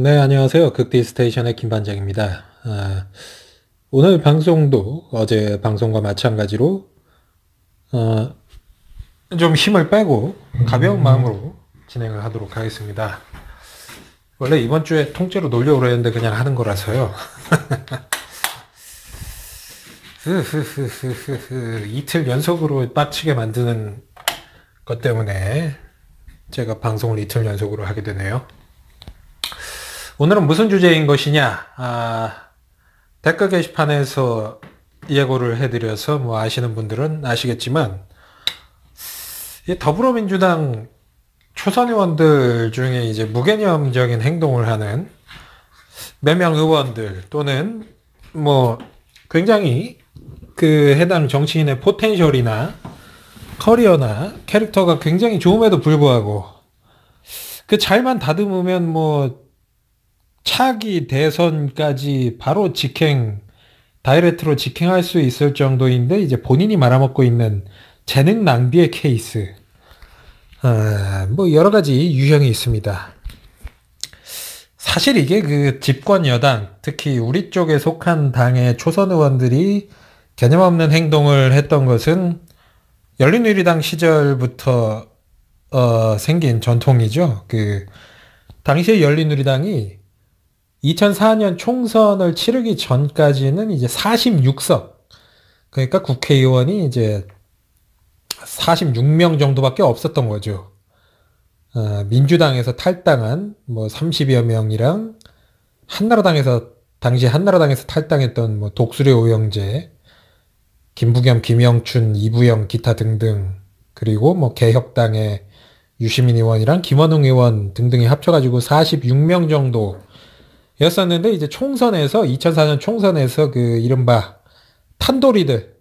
네, 안녕하세요. 극디 스테이션의 김반장입니다. 오늘 방송도 어제 방송과 마찬가지로 어, 좀 힘을 빼고 가벼운 마음으로 진행을 하도록 하겠습니다. 원래 이번 주에 통째로 놀려고 그랬는데 그냥 하는 거라서요. 이틀 연속으로 빡치게 만드는 것 때문에 제가 방송을 이틀 연속으로 하게 되네요. 오늘은 무슨 주제인 것이냐? 댓글 게시판에서 예고를 해드려서 뭐 아시는 분들은 아시겠지만 이 더불어민주당 초선 의원들 중에 이제 무개념적인 행동을 하는 몇 명 의원들 또는 뭐 굉장히 그 해당 정치인의 포텐셜이나 커리어나 캐릭터가 굉장히 좋음에도 불구하고 그 잘만 다듬으면 뭐 차기 대선까지 바로 직행 다이렉트로 직행할 수 있을 정도인데 이제 본인이 말아먹고 있는 재능 낭비의 케이스. 뭐 여러 가지 유형이 있습니다. 사실 이게 그 집권 여당, 특히 우리 쪽에 속한 당의 초선 의원들이 개념 없는 행동을 했던 것은 열린우리당 시절부터 생긴 전통이죠. 그 당시에 열린우리당이 2004년 총선을 치르기 전까지는 이제 46석, 그러니까 국회의원이 이제 46명 정도밖에 없었던 거죠. 민주당에서 탈당한 뭐 30여 명이랑 한나라당에서 당시 한나라당에서 탈당했던 뭐 독수리 오영재, 김부겸, 김영춘, 이부영 기타 등등, 그리고 뭐 개혁당의 유시민 의원이랑 김원웅 의원 등등이 합쳐가지고 46명 정도였었는데 이제 총선에서 2004년 총선에서 그 이른바 탄도리들,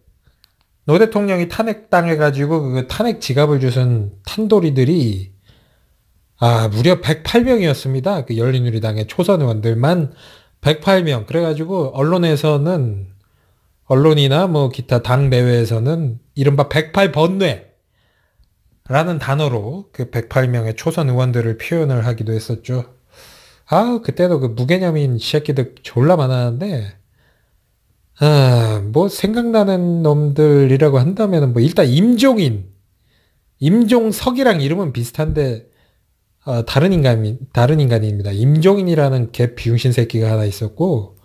노 대통령이 탄핵당해가지고 그 탄핵 지갑을 주신 탄도리들이 무려 108명이었습니다. 그 열린우리당의 초선 의원들만 108명. 그래가지고 언론에서는 언론이나 뭐 기타 당 내외에서는 이른바 108번뇌라는 단어로 그 108명의 초선 의원들을 표현을 하기도 했었죠. 그때도 그 무개념인 새끼들 졸라 많았는데 뭐 생각나는 놈들이라고 한다면 뭐 일단 임종석이랑 이름은 비슷한데 다른 인간입니다. 임종인이라는 개 비용신 새끼가 하나 있었고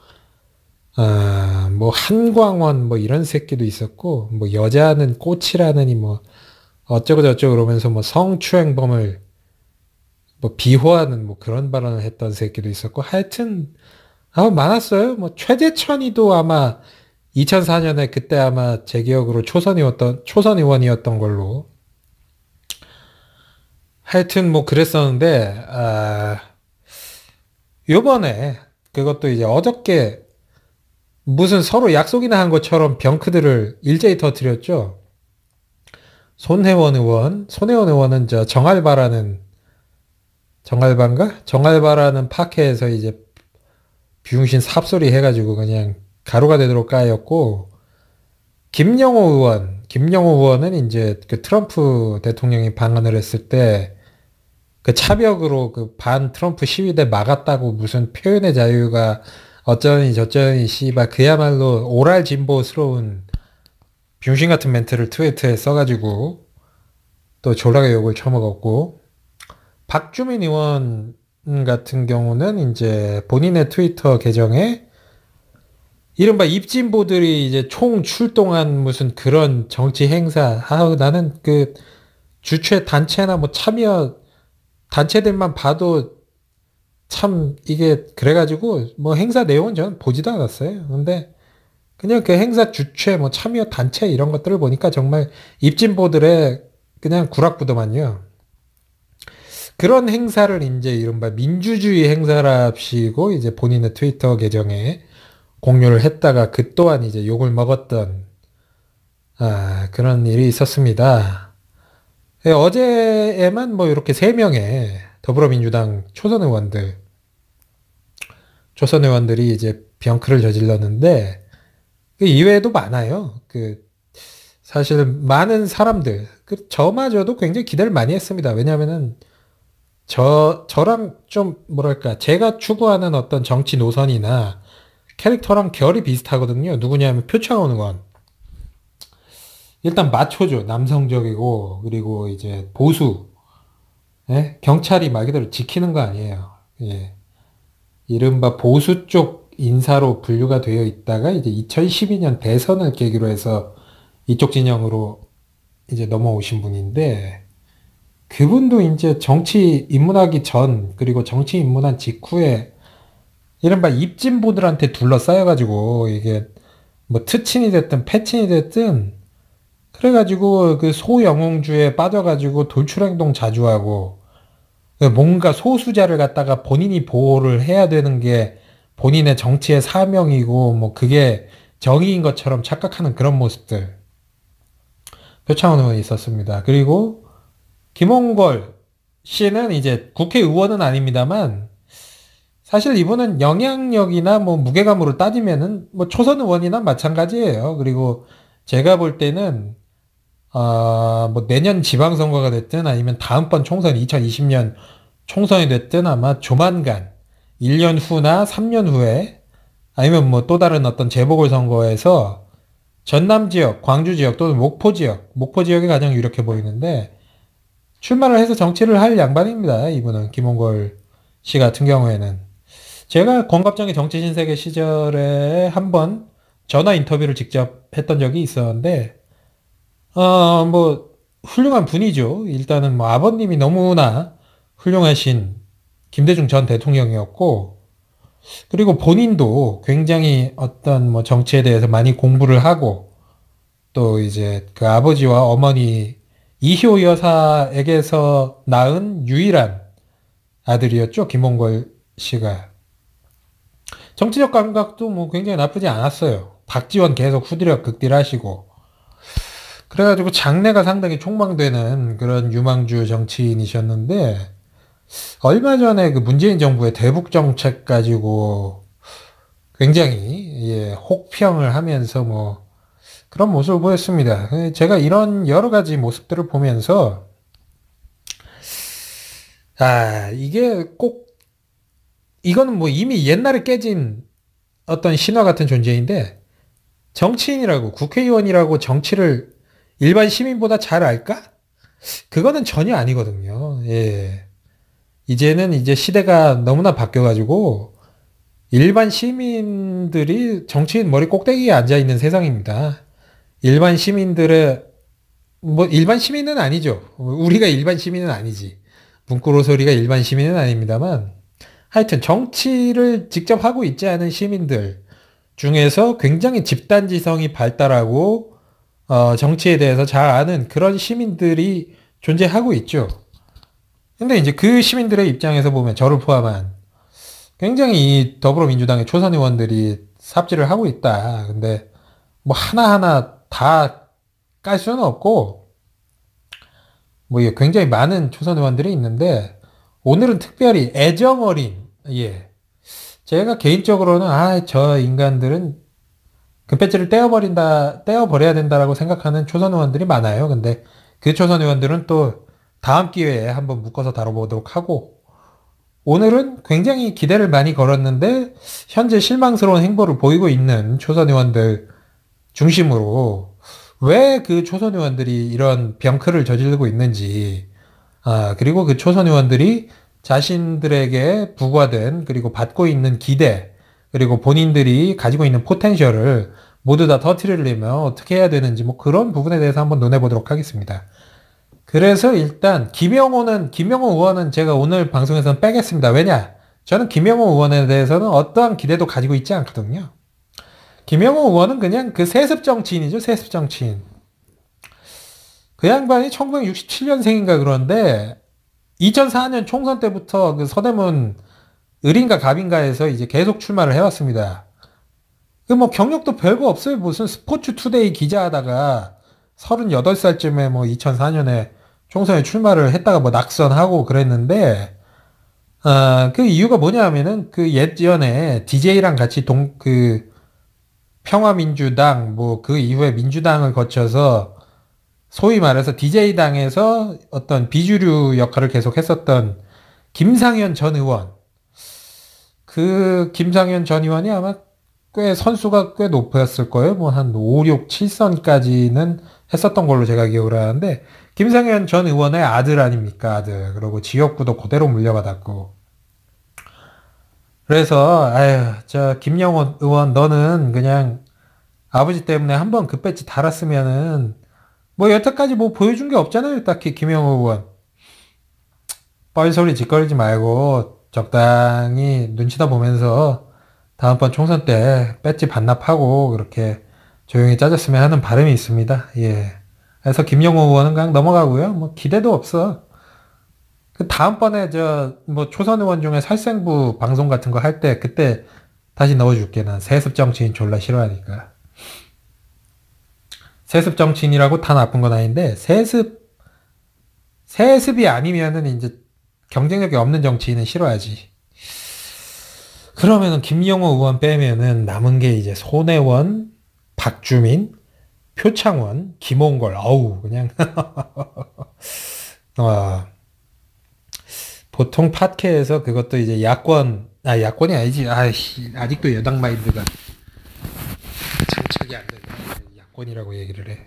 뭐 한광원 뭐 이런 새끼도 있었고 뭐 여자는 꽃이라느니 뭐 어쩌고 저쩌고 그러면서 뭐 성추행범을 뭐 비호하는 뭐 그런 발언을 했던 새끼도 있었고 하여튼 많았어요. 뭐 최재천이도 아마 2004년에 그때 아마 제 기억으로 초선 의원이었던 걸로. 하여튼 뭐 그랬었는데 요번에 그것도 이제 어저께 무슨 서로 약속이나 한 것처럼 병크들을 일제히 터뜨렸죠. 손혜원 의원은 저 정알바라는 파케에서 이제 비용신 삽소리 해가지고 그냥 가루가 되도록 까였고, 김영호 의원은 이제 그 트럼프 대통령이 방한을 했을 때 그 차벽으로 그 반 트럼프 시위대 막았다고 무슨 표현의 자유가 어쩌니 저쩌니 씨발 그야말로 오랄 진보스러운 병신 같은 멘트를 트위터에 써가지고 또 졸라게 욕을 처먹었고, 박주민 의원 같은 경우는 이제 본인의 트위터 계정에 이른바 입진보들이 이제 총 출동한 무슨 그런 정치 행사, 나는 그 주최 단체나 뭐 참여 단체들만 봐도 참 이게 그래가지고 뭐 행사 내용은 저는 보지도 않았어요. 근데 그냥 그 행사 주최 뭐 참여 단체 이런 것들을 보니까 정말 입진보들의 그냥 구락부더만요. 그런 행사를 이제 이른바 민주주의 행사랍시고 이제 본인의 트위터 계정에 공유를 했다가 그 또한 이제 욕을 먹었던 그런 일이 있었습니다. 어제에만 뭐 이렇게 3명의 더불어민주당 초선 의원들이 이제 병크를 저질렀는데 그 이외에도 많아요. 그 사실 많은 사람들, 저마저도 굉장히 기대를 많이 했습니다. 왜냐하면은 저랑 좀, 뭐랄까, 제가 추구하는 어떤 정치 노선이나 캐릭터랑 결이 비슷하거든요. 누구냐면 표창원 의원. 일단 마초죠. 남성적이고, 그리고 이제 보수. 예? 경찰이 말 그대로 지키는 거 아니에요. 예. 이른바 보수 쪽 인사로 분류가 되어 있다가 이제 2012년 대선을 계기로 해서 이쪽 진영으로 이제 넘어오신 분인데, 그분도 이제 정치 입문하기 전, 그리고 정치 입문한 직후에 이른바 입진보들한테 둘러싸여가지고, 이게 뭐 특친이 됐든 패친이 됐든, 그래가지고 그 소영웅주에 빠져가지고 돌출행동 자주 하고, 뭔가 소수자를 갖다가 본인이 보호를 해야 되는 게 본인의 정치의 사명이고, 뭐 그게 정의인 것처럼 착각하는 그런 모습들. 표창원 의원이 있었습니다. 그리고 김홍걸 씨는 이제 국회의원은 아닙니다만, 사실 이분은 영향력이나 뭐 무게감으로 따지면은 뭐 초선 의원이나 마찬가지예요. 그리고 제가 볼 때는 뭐 내년 지방선거가 됐든 아니면 다음번 총선 2020년 총선이 됐든 아마 조만간 1년 후나 3년 후에 아니면 뭐 또 다른 어떤 재보궐선거에서 전남 지역, 광주 지역 또는 목포 지역이 가장 유력해 보이는데 출마를 해서 정치를 할 양반입니다. 이분은 김홍걸 씨 같은 경우에는 제가 권갑정의 정치신세계 시절에 한번 전화 인터뷰를 직접 했던 적이 있었는데 뭐 훌륭한 분이죠. 일단은 뭐 아버님이 너무나 훌륭하신 김대중 전 대통령이었고 그리고 본인도 굉장히 어떤 뭐 정치에 대해서 많이 공부를 하고 또 이제 그 아버지와 어머니 이효 여사에게서 낳은 유일한 아들이었죠. 김홍걸 씨가. 정치적 감각도 뭐 굉장히 나쁘지 않았어요. 박지원 계속 후드려 극딜 하시고. 그래가지고 장래가 상당히 촉망되는 그런 유망주 정치인이셨는데, 얼마 전에 그 문재인 정부의 대북 정책 가지고 굉장히, 예, 혹평을 하면서 뭐 그런 모습을 보였습니다. 제가 이런 여러 가지 모습들을 보면서, 이게 꼭, 이거는 뭐 이미 옛날에 깨진 어떤 신화 같은 존재인데, 정치인이라고, 국회의원이라고 정치를 일반 시민보다 잘 알까? 그거는 전혀 아니거든요. 예. 이제는 이제 시대가 너무나 바뀌어가지고, 일반 시민들이 정치인 머리 꼭대기에 앉아 있는 세상입니다. 일반 시민들의, 뭐, 일반 시민은 아니죠. 우리가 일반 시민은 아니지. 문구로 소리가 일반 시민은 아닙니다만, 하여튼 정치를 직접 하고 있지 않은 시민들 중에서 굉장히 집단지성이 발달하고 정치에 대해서 잘 아는 그런 시민들이 존재하고 있죠. 근데 이제 그 시민들의 입장에서 보면 저를 포함한 굉장히 이 더불어민주당의 초선 의원들이 삽질을 하고 있다. 근데 뭐 하나하나 다 깔 수는 없고 뭐 굉장히 많은 초선 의원들이 있는데 오늘은 특별히 애정 어린 예. 제가 개인적으로는 저 인간들은 금배지를 떼어버려야 된다라고 생각하는 초선 의원들이 많아요. 근데 그 초선 의원들은 또 다음 기회에 한번 묶어서 다뤄보도록 하고 오늘은 굉장히 기대를 많이 걸었는데 현재 실망스러운 행보를 보이고 있는 초선 의원들 중심으로 왜 그 초선 의원들이 이런 병크를 저지르고 있는지 그리고 그 초선 의원들이 자신들에게 부과된 그리고 받고 있는 기대 그리고 본인들이 가지고 있는 포텐셜을 모두 다 터트리려면 어떻게 해야 되는지 뭐 그런 부분에 대해서 한번 논해보도록 하겠습니다. 그래서 일단 김영호 의원은 제가 오늘 방송에서는 빼겠습니다. 왜냐? 저는 김영호 의원에 대해서는 어떠한 기대도 가지고 있지 않거든요. 김영호 의원은 그냥 그 세습 정치인이죠. 세습 정치인. 그 양반이 1967년생인가 그런데 2004년 총선 때부터 그 서대문 을인가 갑인가에서 이제 계속 출마를 해왔습니다. 그 뭐 경력도 별거 없어요. 무슨 스포츠 투데이 기자하다가 38살쯤에 뭐 2004년에 총선에 출마를 했다가 뭐 낙선하고 그랬는데, 그 이유가 뭐냐 하면은 그 예전에 DJ랑 같이 평화민주당 뭐 그 이후에 민주당을 거쳐서 소위 말해서 DJ당에서 어떤 비주류 역할을 계속 했었던 김상현 전 의원. 그 김상현 전 의원이 아마 꽤 선수가 꽤 높았을 거예요. 뭐 한 5, 6, 7선까지는 했었던 걸로 제가 기억을 하는데 김상현 전 의원의 아들 아닙니까? 아들. 그리고 지역구도 그대로 물려받았고. 그래서 아유, 저 김영호 의원 너는 그냥 아버지 때문에 한번 그 배지 달았으면은 뭐 여태까지 뭐 보여준 게 없잖아요. 딱히 김영호 의원. 뻘소리 짓거리지 말고 적당히 눈치다 보면서 다음번 총선 때 배지 반납하고 그렇게 조용히 짜졌으면 하는 바람이 있습니다. 예. 그래서 김영호 의원은 그냥 넘어가고요. 뭐 기대도 없어. 그 다음번에 저 뭐 초선 의원 중에 살생부 방송 같은 거 할 때 그때 다시 넣어줄게. 난 세습 정치인 졸라 싫어하니까. 세습 정치인이라고 다 나쁜 건 아닌데 세습이 아니면은 이제 경쟁력이 없는 정치인은 싫어하지. 그러면은 김영호 의원 빼면은 남은 게 이제 손혜원, 박주민, 표창원, 김홍걸. 어우 그냥 어, 보통 팟캐에서 그것도 이제 야권이 아니지. 아이씨 아직도 여당 마인드가 장착이 안 돼. 야권이라고 얘기를 해.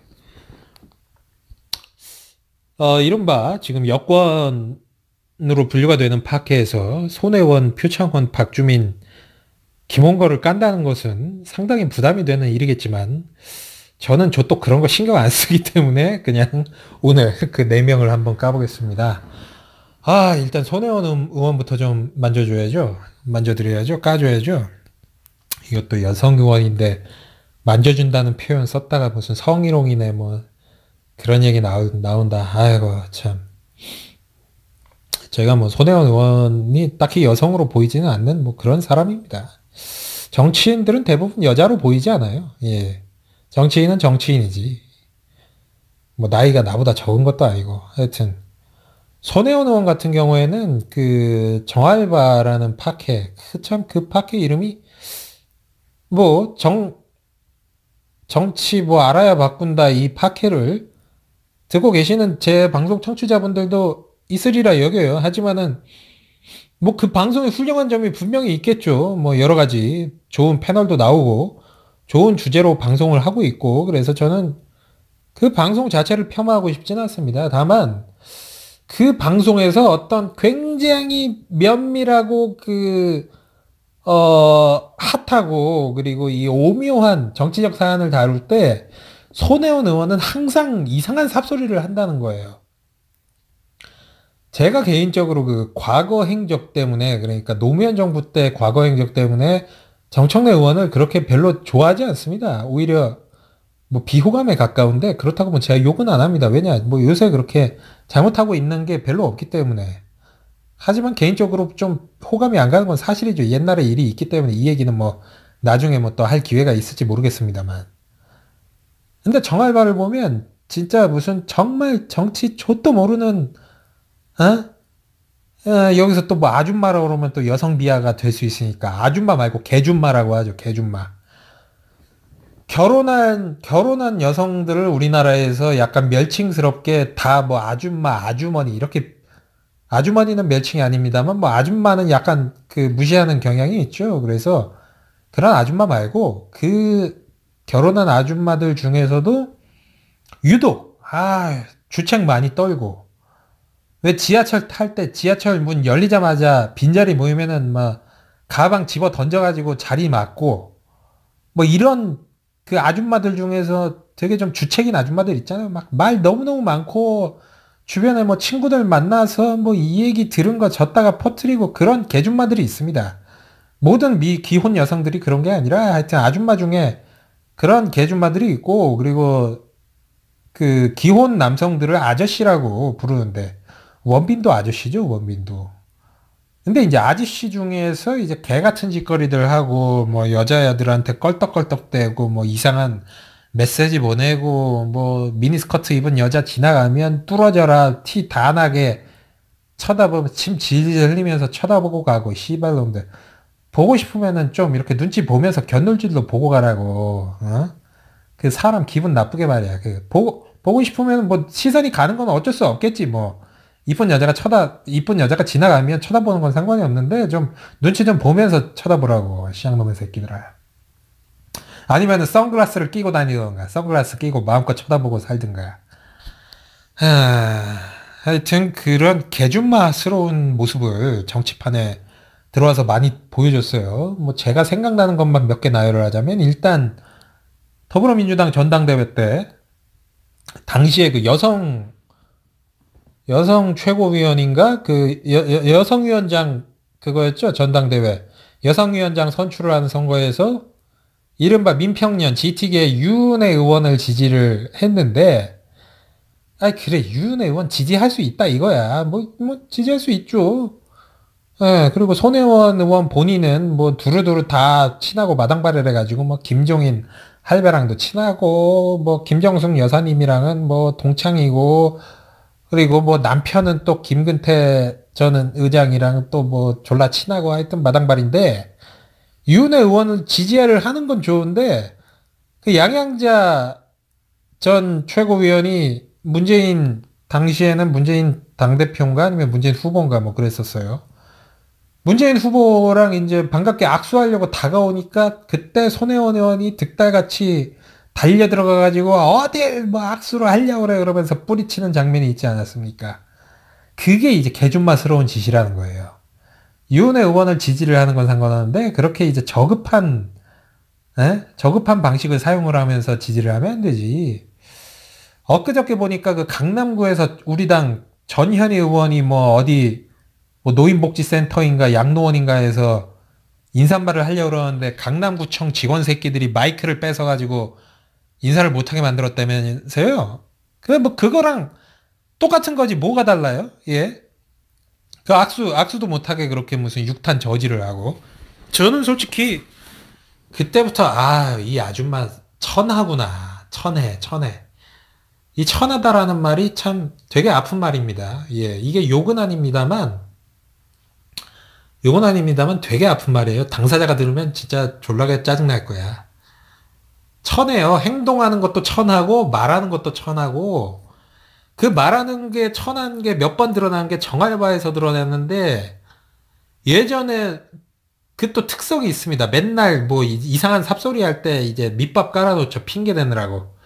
이른바 지금 여권으로 분류가 되는 팟캐에서 손혜원, 표창원, 박주민, 김홍거를 깐다는 것은 상당히 부담이 되는 일이겠지만 저는 저 또 그런 거 신경 안 쓰기 때문에 그냥 오늘 그 4명을 한번 까보겠습니다. 일단 손혜원 의원부터 좀 만져줘야죠. 만져드려야죠. 까줘야죠. 이것도 여성 의원인데 만져준다는 표현 썼다가 무슨 성희롱이네 뭐 그런 얘기 나온다. 아이고 참. 제가 뭐 손혜원 의원이 딱히 여성으로 보이지는 않는 뭐 그런 사람입니다. 정치인들은 대부분 여자로 보이지 않아요. 예. 정치인은 정치인이지. 뭐 나이가 나보다 적은 것도 아니고. 하여튼 손혜원 의원 같은 경우에는 그 정알바라는 팟캐 참 그 팟캐 이름이 뭐 정치 뭐 알아야 바꾼다 이 팟캐를 듣고 계시는 제 방송 청취자분들도 있으리라 여겨요. 하지만은 뭐 그 방송에 훌륭한 점이 분명히 있겠죠. 뭐 여러 가지 좋은 패널도 나오고 좋은 주제로 방송을 하고 있고 그래서 저는 그 방송 자체를 폄하하고 싶지는 않습니다. 다만 그 방송에서 어떤 굉장히 면밀하고 핫하고 그리고 이 오묘한 정치적 사안을 다룰 때 손혜원 의원은 항상 이상한 삽소리를 한다는 거예요. 제가 개인적으로 그 과거 행적 때문에 그러니까 노무현 정부 때 과거 행적 때문에 정청래 의원을 그렇게 별로 좋아하지 않습니다. 오히려 뭐 비호감에 가까운데 그렇다고 뭐 제가 욕은 안 합니다. 왜냐 뭐 요새 그렇게 잘못하고 있는 게 별로 없기 때문에. 하지만 개인적으로 좀 호감이 안 가는 건 사실이죠. 옛날에 일이 있기 때문에 이 얘기는 뭐 나중에 뭐 또 할 기회가 있을지 모르겠습니다만. 근데 정알바를 보면 진짜 무슨 정말 정치 좆도 모르는 여기서 또 뭐 아줌마라고 그러면 또 여성 비하가 될 수 있으니까 아줌마 말고 개줌마라고 하죠. 개줌마. 결혼한 여성들을 우리나라에서 약간 멸칭스럽게 다 뭐 아줌마, 아주머니 이렇게 아주머니는 멸칭이 아닙니다만 뭐 아줌마는 약간 그 무시하는 경향이 있죠. 그래서 그런 아줌마 말고 그 결혼한 아줌마들 중에서도 유독 주책 많이 떨고 왜 지하철 탈 때 지하철 문 열리자마자 빈자리 모이면은 막 가방 집어 던져가지고 자리 맞고 뭐 이런 그 아줌마들 중에서 되게 좀 주책인 아줌마들 있잖아요. 막 말 너무너무 많고 주변에 뭐 친구들 만나서 뭐 이 얘기 들은 거 졌다가 퍼뜨리고 그런 개줌마들이 있습니다. 모든 기혼 여성들이 그런 게 아니라 하여튼 아줌마 중에 그런 개줌마들이 있고 그리고 그 기혼 남성들을 아저씨라고 부르는데 원빈도 아저씨죠. 원빈도. 근데 이제 아저씨 중에서 이제 개 같은 짓거리들 하고 뭐 여자애들한테 껄떡껄떡대고 뭐 이상한 메시지 보내고 뭐 미니스커트 입은 여자 지나가면 뚫어져라 티 다 나게 쳐다보면 침 질질 흘리면서 쳐다보고 가고 씨발놈들 보고 싶으면은 좀 이렇게 눈치 보면서 견눈질로 보고 가라고 그 사람 기분 나쁘게 말이야 그 보고 싶으면 뭐 시선이 가는 건 어쩔 수 없겠지 뭐 이쁜 여자가 지나가면 쳐다보는 건 상관이 없는데, 좀, 눈치 좀 보면서 쳐다보라고, 시장놈의 새끼들아. 아니면은 선글라스를 끼고 다니던가, 선글라스 끼고 마음껏 쳐다보고 살든가. 하, 하여튼 그런 개준마스러운 모습을 정치판에 들어와서 많이 보여줬어요. 뭐 제가 생각나는 것만 몇 개 나열을 하자면, 일단 더불어민주당 전당대회 때 당시에 그 여성 최고위원인가 그 여성위원장 그거였죠. 전당대회 여성위원장 선출을 하는 선거에서 이른바 민평년 GT계 유은혜 의원을 지지를 했는데, 아 그래 유은혜 의원 지지할 수 있다 이거야. 뭐 지지할 수 있죠. 예, 그리고 손혜원 의원 본인은 뭐 두루두루 다 친하고 마당발을 해가지고 뭐 김종인 할배랑도 친하고 뭐 김정숙 여사님이랑은 뭐 동창이고, 그리고 뭐 남편은 또 김근태 전 의장이랑 또 뭐 졸라 친하고 하여튼 마당발인데, 유은혜 의원을 지지를 하는 건 좋은데 그 양양자 전 최고위원이 당시에는 문재인 당대표인가 아니면 문재인 후보인가 뭐 그랬었어요. 문재인 후보랑 이제 반갑게 악수하려고 다가오니까 그때 손혜원 의원이 득달같이 달려 들어가가지고 어딜 뭐 악수를 하려고 그래 그러면서 뿌리치는 장면이 있지 않았습니까? 그게 이제 개준마스러운 짓이라는 거예요. 유은혜 의원을 지지를 하는 건 상관없는데 그렇게 이제 저급한 방식을 사용을 하면서 지지를 하면 안 되지. 엊그저께 보니까 그 강남구에서 우리 당 전현희 의원이 뭐 어디 뭐 노인복지센터인가 양로원인가에서 인사말을 하려고 그러는데 강남구청 직원 새끼들이 마이크를 뺏어가지고 인사를 못하게 만들었다면서요. 그거랑 똑같은 거지 뭐가 달라요? 예. 그 악수도 못하게 그렇게 무슨 육탄 저지를 하고. 저는 솔직히 그때부터 이 아줌마 천하구나. 천해. 이 천하다라는 말이 참 되게 아픈 말입니다. 예. 이게 욕은 아닙니다만 되게 아픈 말이에요. 당사자가 들으면 진짜 졸라게 짜증날 거야. 천해요. 행동하는 것도 천하고 말하는 것도 천하고, 그 말하는 게 천한 게 몇 번 드러난 게 정알바에서 드러났는데, 예전에 그 또 특성이 있습니다. 맨날 뭐 이상한 삽소리 할 때 이제 밑밥 깔아놓죠. 핑계 대느라고.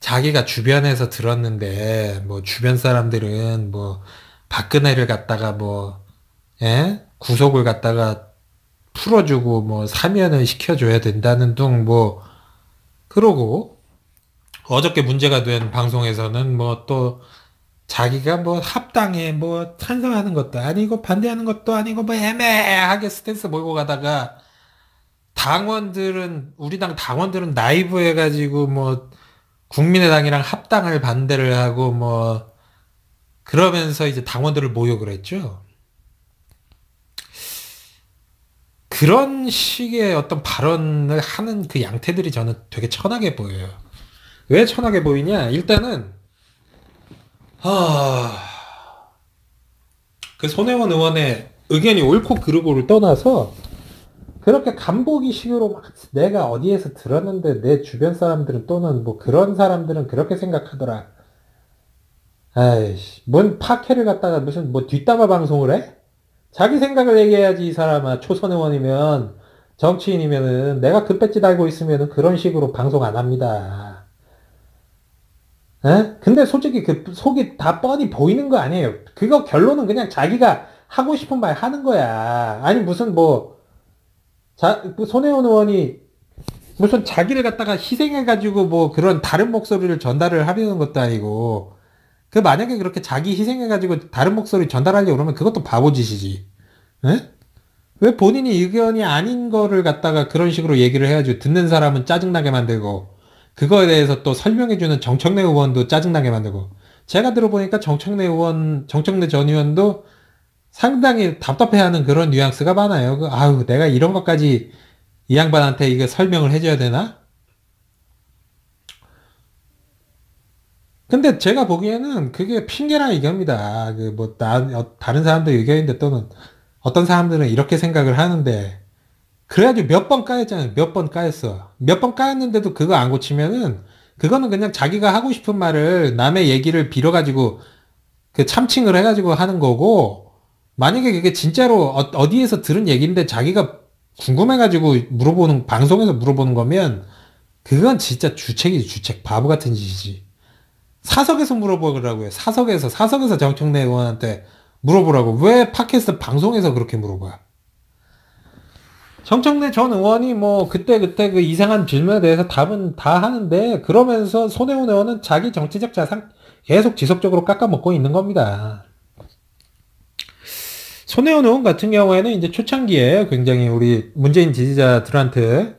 자기가 주변에서 들었는데 뭐 주변 사람들은 뭐 박근혜를 갖다가 뭐 구속을 갖다가 풀어주고 뭐 사면을 시켜줘야 된다는 둥 뭐 그러고, 어저께 문제가 된 방송에서는 뭐 또 자기가 뭐 합당에 뭐 찬성하는 것도 아니고 반대하는 것도 아니고 뭐 애매하게 스탠스 몰고 가다가 우리 당 당원들은 나이브 해가지고 뭐 국민의당이랑 합당을 반대를 하고 뭐 그러면서 이제 당원들을 모욕을 했죠. 그런 식의 어떤 발언을 하는 그 양태들이 저는 되게 천하게 보여요. 왜 천하게 보이냐? 일단은 그 손혜원 의원의 의견이 옳고 그르고를 떠나서 그렇게 간보기식으로 막 내가 어디에서 들었는데 내 주변 사람들은 또는 뭐 그런 사람들은 그렇게 생각하더라. 아이씨, 뭔 파케를 갖다가 무슨 뭐 뒷담화 방송을 해? 자기 생각을 얘기해야지 이 사람아. 초선 의원이면 정치인이면은 내가 그 배지 달고 있으면은 그런 식으로 방송 안 합니다. 근데 솔직히 그 속이 다 뻔히 보이는 거 아니에요. 그거 결론은 그냥 자기가 하고 싶은 말 하는 거야. 아니 무슨 뭐 그 손혜원 의원이 무슨 자기를 갖다가 희생해가지고 뭐 그런 다른 목소리를 전달을 하려는 것도 아니고, 그 만약에 그렇게 자기 희생해가지고 다른 목소리 전달하려고 그러면 그것도 바보짓이지. 에? 왜 본인이 의견이 아닌 거를 갖다가 그런 식으로 얘기를 해가지고 듣는 사람은 짜증나게 만들고, 그거에 대해서 또 설명해주는 정청래 의원도 짜증나게 만들고. 제가 들어보니까 정청래 전 의원도 상당히 답답해하는 그런 뉘앙스가 많아요. 내가 이런 것까지 이 양반한테 이거 설명을 해줘야 되나? 근데 제가 보기에는 그게 핑계라 이겁니다. 다른 사람들 의견인데 또는 어떤 사람들은 이렇게 생각을 하는데, 그래가지고 몇 번 까였잖아요. 몇 번 까였어. 몇 번 까였는데도 그거 안 고치면은, 그거는 그냥 자기가 하고 싶은 말을 남의 얘기를 빌어가지고 그 참칭을 해가지고 하는 거고, 만약에 그게 진짜로 어디에서 들은 얘기인데 자기가 궁금해가지고 물어보는, 방송에서 물어보는 거면, 그건 진짜 주책이지, 주책. 바보 같은 짓이지. 사석에서 물어보라고요. 사석에서 정청래 의원한테 물어보라고. 왜 팟캐스트 방송에서 그렇게 물어봐? 정청래 전 의원이 뭐 그때 그 이상한 질문에 대해서 답은 다 하는데, 그러면서 손혜원 의원은 자기 정치적 자산 계속 지속적으로 깎아먹고 있는 겁니다. 손혜원 의원 같은 경우에는 이제 초창기에 굉장히 우리 문재인 지지자들한테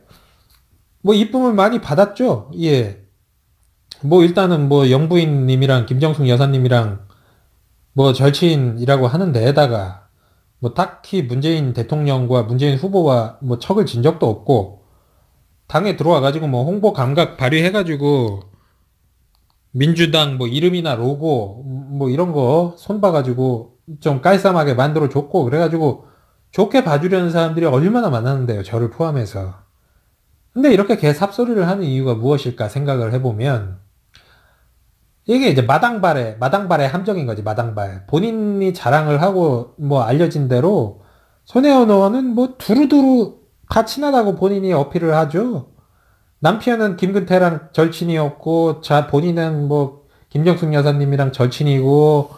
뭐 이쁨을 많이 받았죠. 예. 뭐 일단은 뭐 영부인님이랑 김정숙 여사님이랑 뭐 절친이라고 하는 데에다가 뭐 딱히 문재인 대통령과 문재인 후보와 뭐 척을 진 적도 없고, 당에 들어와가지고 뭐 홍보 감각 발휘해가지고 민주당 뭐 이름이나 로고 뭐 이런 거 손봐가지고 좀 깔쌈하게 만들어 줬고, 그래가지고 좋게 봐주려는 사람들이 얼마나 많았는데요, 저를 포함해서. 근데 이렇게 개 삽소리를 하는 이유가 무엇일까 생각을 해보면, 이게 이제 마당발의 함정인 거지, 마당발. 본인이 자랑을 하고 뭐 알려진 대로 손혜원 의원은 뭐 두루두루 다 친하다고 본인이 어필을 하죠. 남편은 김근태랑 절친이었고, 본인은 뭐 김정숙 여사님이랑 절친이고,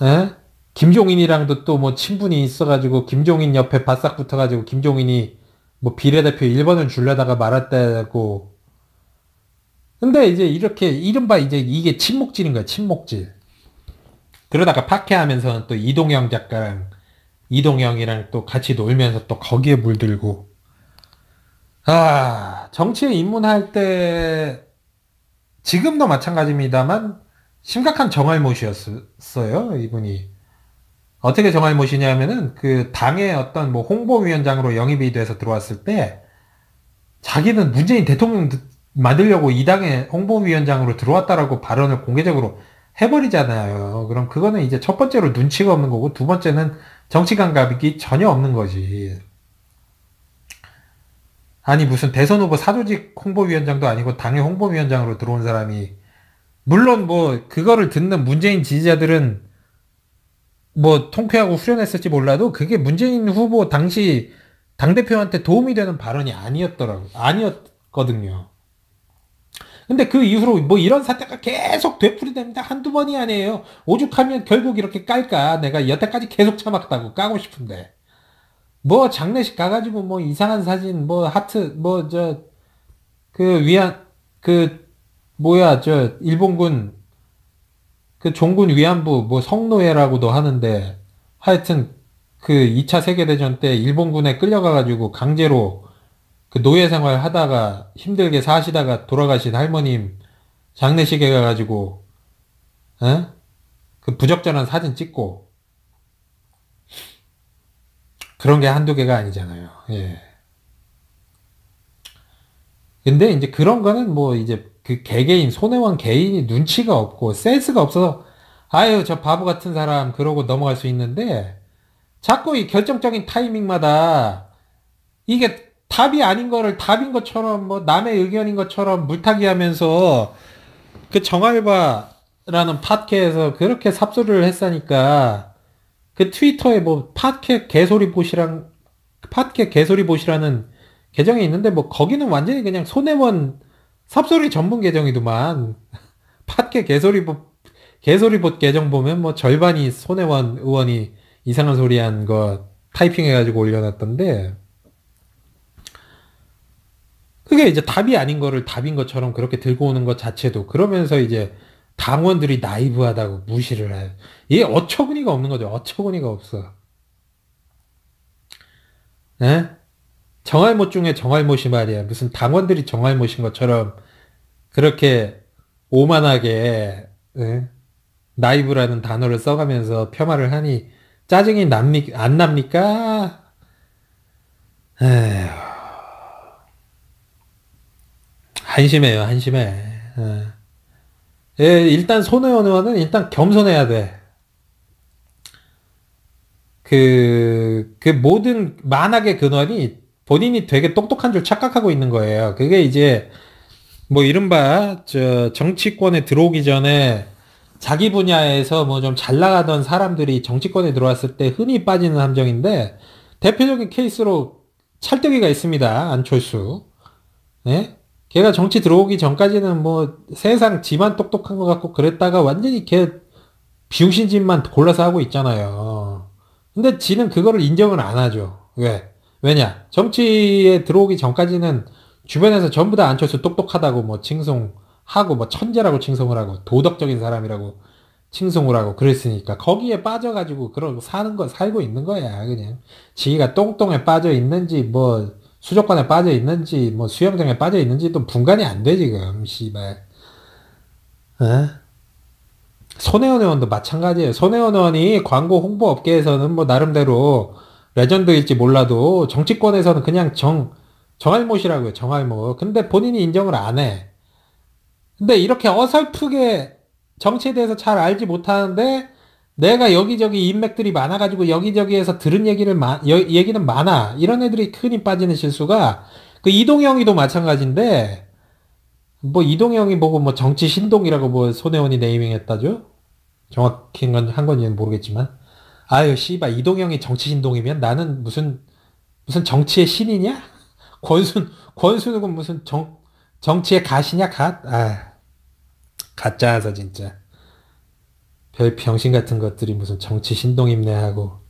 에? 김종인이랑도 또 뭐 친분이 있어가지고 김종인 옆에 바싹 붙어가지고 김종인이 뭐 비례대표 1번을 줄려다가 말았다고. 근데 이제 이렇게 이른바 이제 이게 친목질인 거야, 친목질. 그러다가 파케하면서는 또 이동형이랑 또 같이 놀면서 또 거기에 물들고. 정치에 입문할 때 지금도 마찬가지입니다만 심각한 정알못이었어요, 이분이. 어떻게 정알못이냐면은 그 당의 어떤 뭐 홍보위원장으로 영입이 돼서 들어왔을 때 자기는 문재인 대통령 만들려고 이 당의 홍보위원장으로 들어왔다라고 발언을 공개적으로 해버리잖아요. 그럼 그거는 이제 첫 번째로 눈치가 없는 거고, 두 번째는 정치 감각이 전혀 없는 거지. 아니 무슨 대선 후보 사조직 홍보위원장도 아니고 당의 홍보위원장으로 들어온 사람이, 물론 뭐 그거를 듣는 문재인 지지자들은 뭐 통쾌하고 후련했을지 몰라도 그게 문재인 후보 당시 당대표한테 도움이 되는 발언이 아니었거든요. 근데 그 이후로 뭐 이런 사태가 계속 되풀이됩니다. 한두 번이 아니에요. 오죽하면 결국 이렇게 깔까? 내가 여태까지 계속 참았다고 까고 싶은데. 뭐 장례식 가가지고 뭐 이상한 사진, 뭐 하트, 뭐 일본군 그 종군 위안부 뭐 성노예라고도 하는데, 하여튼 그 2차 세계대전 때 일본군에 끌려가가지고 강제로 그 노예 생활 하다가 힘들게 사시다가 돌아가신 할머님 장례식에 가가지고 그 부적절한 사진 찍고, 그런 게 한두 개가 아니잖아요. 예. 근데 이제 그런 거는 뭐 이제 그 개개인, 손혜원 개인이 눈치가 없고 센스가 없어서 아유 저 바보 같은 사람 그러고 넘어갈 수 있는데, 자꾸 이 결정적인 타이밍마다 이게 답이 아닌 거를 답인 것처럼 뭐 남의 의견인 것처럼 물타기 하면서, 그 정알바라는 팟캐에서 그렇게 삽소리를 했으니까 그 트위터에 뭐 팟캐 개소리 보시라는 계정이 있는데, 뭐 거기는 완전히 그냥 손혜원 삽소리 전문 계정이더만. 팟캐 개소리봇 계정 보면 뭐 절반이 손혜원 의원이 이상한 소리 한 거 타이핑해가지고 올려놨던데, 그게 이제 답이 아닌 거를 답인 것처럼 그렇게 들고 오는 것 자체도, 그러면서 이제 당원들이 나이브하다고 무시를 해. 이게 어처구니가 없는 거죠. 어처구니가 없어. 에? 정알못 중에 정알못이 말이야. 무슨 당원들이 정알못인 것처럼 그렇게 오만하게 나이브라는 단어를 써가면서 폄하를 하니 짜증이 안 납니까? 에휴, 한심해요, 한심해. 예, 일단 손혜원 의원은 일단 겸손해야 돼. 그 모든 만악의 근원이 본인이 되게 똑똑한 줄 착각하고 있는 거예요. 그게 이제 뭐 이른바 정치권에 들어오기 전에 자기 분야에서 뭐 좀 잘 나가던 사람들이 정치권에 들어왔을 때 흔히 빠지는 함정인데, 대표적인 케이스로 찰떡이가 있습니다. 안철수. 예? 걔가 정치 들어오기 전까지는 뭐 세상 지만 똑똑한 것 같고 그랬다가 완전히 걔 비용신 짓만 골라서 하고 있잖아요. 근데 지는 그거를 인정을 안 하죠. 왜? 왜냐? 정치에 들어오기 전까지는 주변에서 전부 다 안철수 똑똑하다고 뭐 칭송하고 뭐 천재라고 칭송을 하고 도덕적인 사람이라고 칭송을 하고 그랬으니까 거기에 빠져가지고 그런 사는 거 살고 있는 거야. 그냥 지가 똥똥에 빠져 있는지 뭐 수족관에 빠져 있는지 뭐 수영장에 빠져 있는지도 분간이 안 돼 지금 씨발. 어? 손혜원 의원도 마찬가지예요. 손혜원 의원이 광고 홍보 업계에서는 뭐 나름대로 레전드일지 몰라도 정치권에서는 그냥 정알못이라고요. 정알못. 근데 본인이 인정을 안 해. 근데 이렇게 어설프게 정치에 대해서 잘 알지 못하는데 내가 여기저기 인맥들이 많아가지고 여기저기에서 들은 얘기는 많아. 이런 애들이 흔히 빠지는 실수가 그 이동영이도 마찬가지인데 뭐 이동영이 보고 뭐 정치 신동이라고 뭐 손혜원이 네이밍했다죠? 정확히 한 건지는 모르겠지만 아유 씨발 이동영이 정치 신동이면 나는 무슨 정치의 신이냐? 권순욱은 무슨 정치의 갓이냐 갓? 아 가짜서 진짜 별 병신 같은 것들이 무슨 정치 신동임내 하고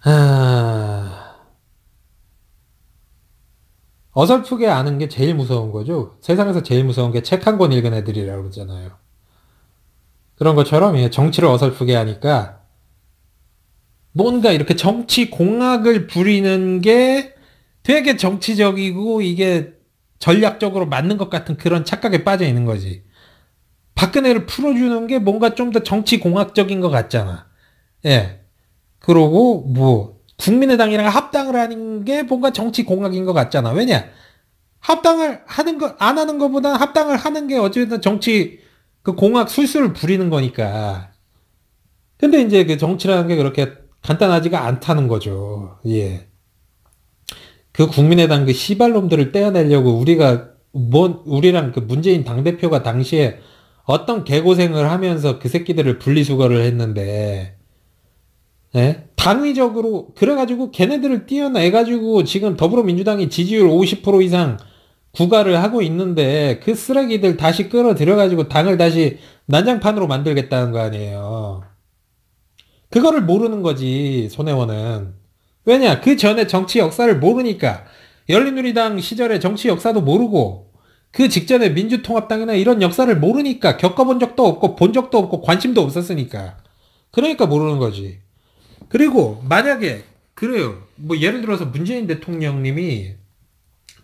아 어설프게 아는 게 제일 무서운 거죠. 세상에서 제일 무서운 게 책 한 권 읽은 애들이라고 그러잖아요. 그런 것처럼 정치를 어설프게 하니까 뭔가 이렇게 정치 공학을 부리는 게 되게 정치적이고 이게 전략적으로 맞는 것 같은 그런 착각에 빠져 있는 거지. 박근혜를 풀어주는 게 뭔가 좀 더 정치 공학적인 것 같잖아. 예. 그러고 뭐 국민의당이랑 합당을 하는 게 뭔가 정치 공학인 것 같잖아. 왜냐? 합당을 하는 거 안 하는 것보다 합당을 하는 게 어쨌든 정치 그 공학 술수를 부리는 거니까. 근데 이제 그 정치라는 게 그렇게 간단하지가 않다는 거죠. 예. 그 국민의당 그 시발놈들을 떼어내려고 우리랑 그 문재인 당대표가 당시에 어떤 개고생을 하면서 그 새끼들을 분리수거를 했는데, 예? 당위적으로, 그래가지고 걔네들을 띄어내가지고 지금 더불어민주당이 지지율 50% 이상 구가를 하고 있는데 그 쓰레기들 다시 끌어들여가지고 당을 다시 난장판으로 만들겠다는 거 아니에요. 그거를 모르는 거지, 손혜원은. 왜냐? 그 전에 정치 역사를 모르니까. 열린우리당 시절의 정치 역사도 모르고, 그 직전에 민주통합당이나 이런 역사를 모르니까, 겪어본 적도 없고, 본 적도 없고, 관심도 없었으니까. 그러니까 모르는 거지. 그리고, 만약에, 그래요. 뭐, 예를 들어서 문재인 대통령님이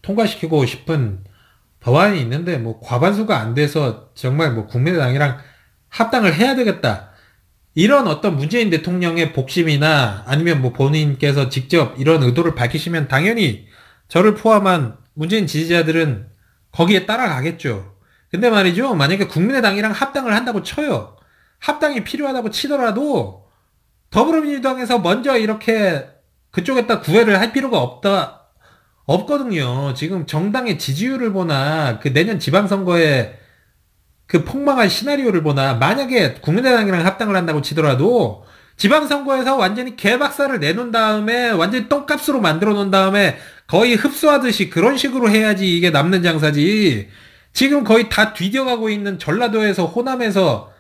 통과시키고 싶은 법안이 있는데, 뭐, 과반수가 안 돼서 정말 뭐, 국민의당이랑 합당을 해야 되겠다. 이런 어떤 문재인 대통령의 복심이나 아니면 뭐 본인께서 직접 이런 의도를 밝히시면 당연히 저를 포함한 문재인 지지자들은 거기에 따라가겠죠. 근데 말이죠. 만약에 국민의당이랑 합당을 한다고 쳐요. 합당이 필요하다고 치더라도 더불어민주당에서 먼저 이렇게 그쪽에다 구애를 할 필요가 없거든요. 지금 정당의 지지율을 보나 그 내년 지방선거에 그 폭망할 시나리오를 보나 만약에 국민의당이랑 합당을 한다고 치더라도 지방선거에서 완전히 개박살을 내놓은 다음에 완전히 똥값으로 만들어 놓은 다음에 거의 흡수하듯이 그런 식으로 해야지 이게 남는 장사지. 지금 거의 다 뒤져가고 있는 전라도에서 호남에서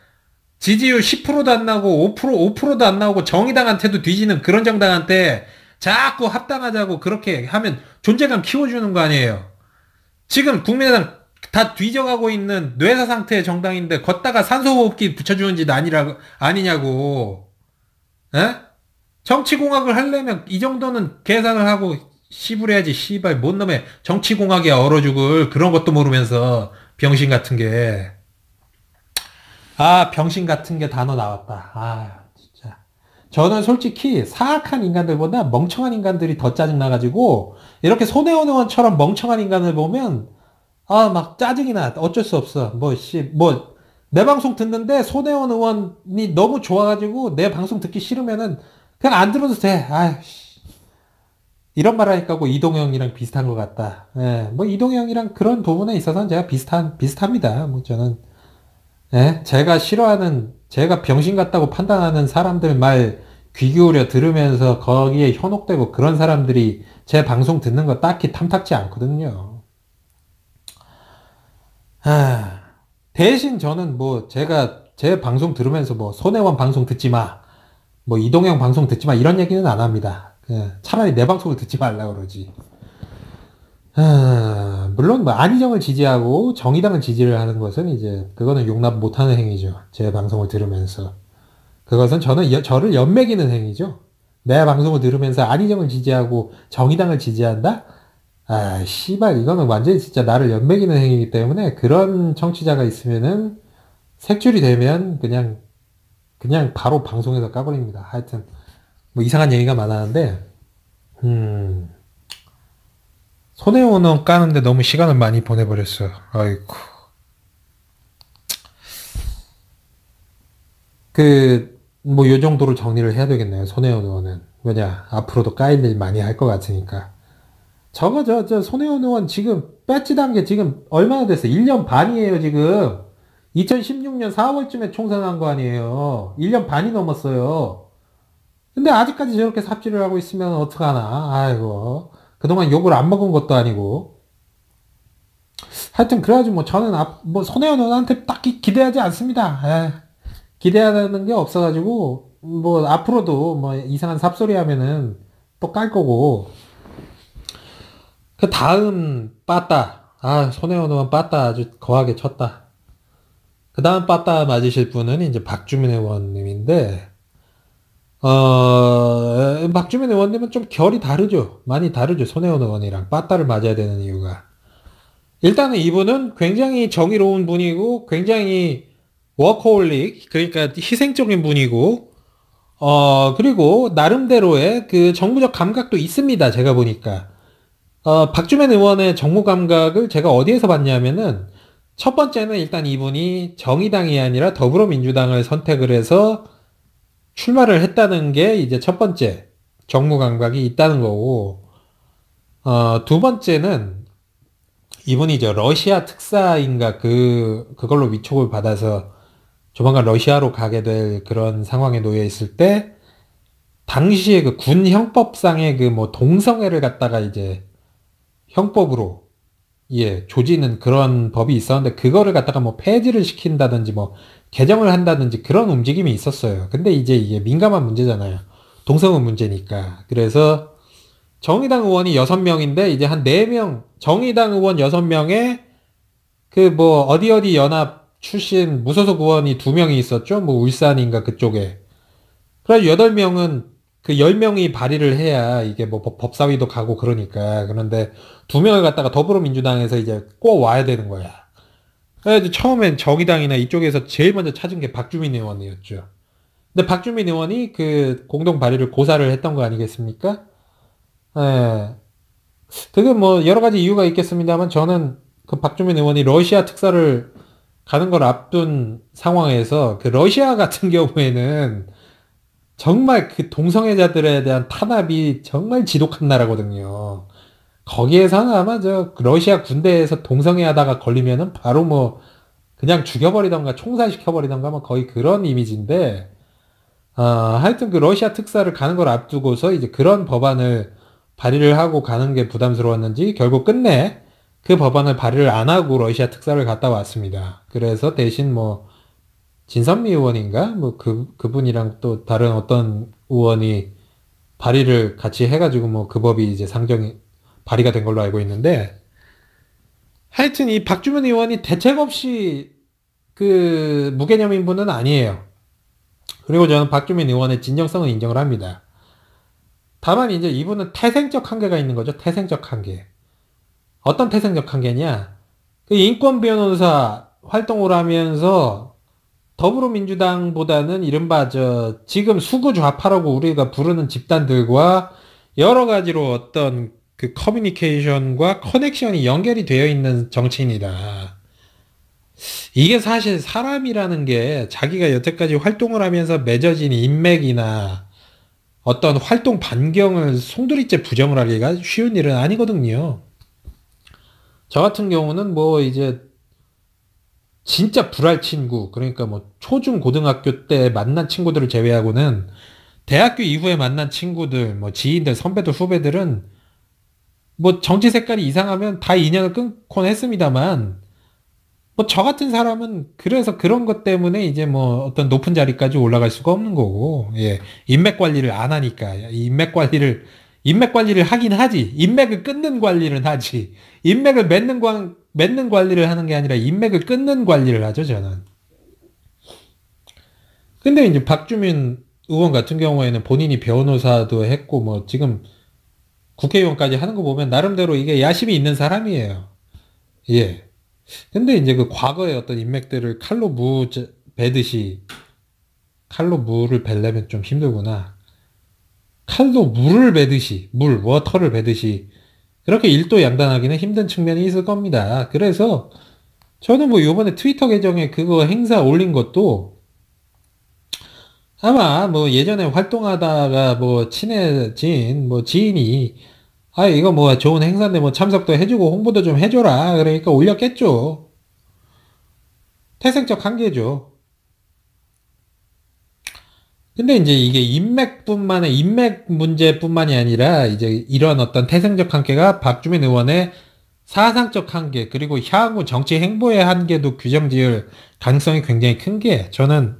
지지율 10%도 안 나오고 5%도 안 나오고 정의당한테도 뒤지는 그런 정당한테 자꾸 합당하자고 그렇게 하면 존재감 키워주는 거 아니에요. 지금 국민의당 다 뒤져가고 있는 뇌사 상태의 정당인데 걷다가 산소호흡기 붙여주는 짓 아니냐고. 에? 정치공학을 하려면 이 정도는 계산을 하고 씨부려야지. 씨발 뭔 놈의 정치공학이야 얼어 죽을 그런 것도 모르면서 병신 같은 게. 아 병신 같은 게 단어 나왔다. 아 진짜. 저는 솔직히 사악한 인간들보다 멍청한 인간들이 더 짜증나가지고 이렇게 손혜원 의원처럼 멍청한 인간을 보면 아, 막 짜증이 나. 어쩔 수 없어. 내 방송 듣는데 손혜원 의원이 너무 좋아가지고 내 방송 듣기 싫으면은 그냥 안 들어도 돼. 아이씨. 이런 말 하니까 뭐 이동형이랑 비슷한 것 같다. 예, 뭐 이동형이랑 그런 부분에 있어서는 제가 비슷합니다. 뭐 저는 예? 제가 싫어하는, 제가 병신 같다고 판단하는 사람들 말 귀 기울여 들으면서 거기에 현혹되고 그런 사람들이 제 방송 듣는 거 딱히 탐탁지 않거든요. 아, 대신 저는 뭐 제가 제 방송 들으면서 뭐 손혜원 방송 듣지 마, 뭐 이동형 방송 듣지 마 이런 얘기는 안 합니다. 차라리 내 방송을 듣지 말라 그러지. 물론 뭐 안희정을 지지하고 정의당을 지지를 하는 것은 이제 그거는 용납 못하는 행위죠. 제 방송을 들으면서. 그것은 저를 연맥이는 행위죠. 내 방송을 들으면서 안희정을 지지하고 정의당을 지지한다? 아, 씨발, 이거는 완전히 진짜 나를 연맥이는 행위이기 때문에 그런 청취자가 있으면은 색출이 되면 그냥 바로 방송에서 까버립니다. 하여튼, 뭐 이상한 얘기가 많았는데, 음, 손해원은 까는데 너무 시간을 많이 보내버렸어. 아이고. 뭐, 요 정도로 정리를 해야 되겠네요. 손혜원 의원은. 왜냐, 앞으로도 까일 일 많이 할 것 같으니까. 손혜원 의원 지금 배지단 게 지금 얼마나 됐어요? 1년 반이에요, 지금. 2016년 4월쯤에 총선한 거 아니에요. 1년 반이 넘었어요. 근데 아직까지 저렇게 삽질을 하고 있으면 어떡하나. 아이고. 그동안 욕을 안 먹은 것도 아니고. 하여튼, 그래가지고 뭐 저는 뭐 손혜원 의원한테 딱히 기대하지 않습니다. 기대하는 게 없어가지고, 뭐 앞으로도 뭐 이상한 삽소리 하면은 또 깔 거고. 그 다음 빠따. 손혜원 의원 빠따 아주 거하게 쳤다. 그 다음 빠따 맞으실 분은 이제 박주민 의원님인데, 박주민 의원님은 좀 결이 다르죠. 많이 다르죠. 손혜원 의원이랑 빠따를 맞아야 되는 이유가. 일단은 이분은 굉장히 정의로운 분이고, 굉장히 워커홀릭, 그러니까 희생적인 분이고, 그리고 나름대로의 그 정무적 감각도 있습니다. 제가 보니까. 박주민 의원의 정무 감각을 제가 어디에서 봤냐면은, 첫 번째는 일단 이분이 정의당이 아니라 더불어민주당을 선택을 해서 출마를 했다는 게 이제 첫 번째 정무 감각이 있다는 거고, 두 번째는 이분이 저 러시아 특사인가 그걸로 위촉을 받아서 조만간 러시아로 가게 될 그런 상황에 놓여 있을 때, 당시에 그 군 형법상의 그 뭐 동성애를 갖다가 이제 형법으로 조지는 그런 법이 있었는데 그거를 갖다가 뭐 폐지를 시킨다든지 뭐 개정을 한다든지 그런 움직임이 있었어요. 근데 이제 이게 민감한 문제잖아요. 동성애 문제니까. 그래서 정의당 의원이 6명인데 이제 한 4명, 정의당 의원 6명에 그 뭐 어디 연합 출신 무소속 의원이 2명이 있었죠. 뭐 울산인가 그쪽에. 그래서 8명은 그 10명이 발의를 해야 이게 뭐 법사위도 가고 그러니까. 그런데 2명을 갖다가 더불어민주당에서 이제 꼭 와야 되는 거야. 그래서 처음엔 정의당이나 이쪽에서 제일 먼저 찾은 게 박주민 의원이었죠. 근데 박주민 의원이 그 공동 발의를 고사를 했던 거 아니겠습니까? 예. 그게 뭐 여러 가지 이유가 있겠습니다만 저는 그 박주민 의원이 러시아 특사를 가는 걸 앞둔 상황에서 그 러시아 같은 경우에는 정말 그 동성애자들에 대한 탄압이 정말 지독한 나라거든요. 거기에서는 아마 저 러시아 군대에서 동성애 하다가 걸리면은 바로 뭐 그냥 죽여버리던가 총살시켜버리던가 뭐 거의 그런 이미지인데, 하여튼 그 러시아 특사를 가는 걸 앞두고서 이제 그런 법안을 발의를 하고 가는 게 부담스러웠는지 결국 끝내 그 법안을 발의를 안 하고 러시아 특사를 갔다 왔습니다. 그래서 대신 뭐 진선미 의원인가? 뭐 그분이랑 또 다른 어떤 의원이 발의를 같이 해가지고 뭐 그 법이 이제 발의가 된 걸로 알고 있는데, 하여튼 이 박주민 의원이 대책 없이 그 무개념인 분은 아니에요. 그리고 저는 박주민 의원의 진정성은 인정을 합니다. 다만 이제 이분은 태생적 한계가 있는 거죠. 태생적 한계. 어떤 태생적 한계냐? 그 인권 변호사 활동을 하면서 더불어민주당보다는 이른바 지금 수구 좌파라고 우리가 부르는 집단들과 여러 가지로 어떤 그 커뮤니케이션과 커넥션이 연결이 되어 있는 정치인이다. 이게 사실 사람이라는 게 자기가 여태까지 활동을 하면서 맺어진 인맥이나 어떤 활동 반경을 송두리째 부정을 하기가 쉬운 일은 아니거든요. 저 같은 경우는 뭐 이제 진짜 불알 친구, 그러니까 뭐 초중 고등학교 때 만난 친구들을 제외하고는 대학교 이후에 만난 친구들, 뭐 지인들, 선배들, 후배들은 뭐 정치 색깔이 이상하면 다 인연을 끊곤 했습니다만, 뭐 저 같은 사람은 그래서 그런 것 때문에 이제 뭐 어떤 높은 자리까지 올라갈 수가 없는 거고, 예. 인맥 관리를 안 하니까. 인맥 관리를 하긴 하지. 인맥을 끊는 관리는 하지. 인맥을 맺는 관리를 하는 게 아니라 인맥을 끊는 관리를 하죠, 저는. 근데 이제 박주민 의원 같은 경우에는 본인이 변호사도 했고, 뭐 지금 국회의원까지 하는 거 보면 나름대로 이게 야심이 있는 사람이에요. 예. 근데 이제 그 과거의 어떤 인맥들을 베듯이, 칼로 물을 베려면 좀 힘들구나. 칼로 물을 베듯이, 워터를 베듯이, 그렇게 일도양단하기는 힘든 측면이 있을 겁니다. 그래서 저는 뭐 요번에 트위터 계정에 그거 행사 올린 것도 아마 뭐 예전에 활동하다가 뭐 친해진 뭐 지인이 아 이거 뭐 좋은 행사인데 뭐 참석도 해주고 홍보도 좀 해줘라 그러니까 올렸겠죠. 태생적 한계죠. 근데 이제 이게 인맥 문제뿐만이 아니라 이제 이런 어떤 태생적 한계가 박주민 의원의 사상적 한계 그리고 향후 정치 행보의 한계도 규정 지을 가능성이 굉장히 큰 게 저는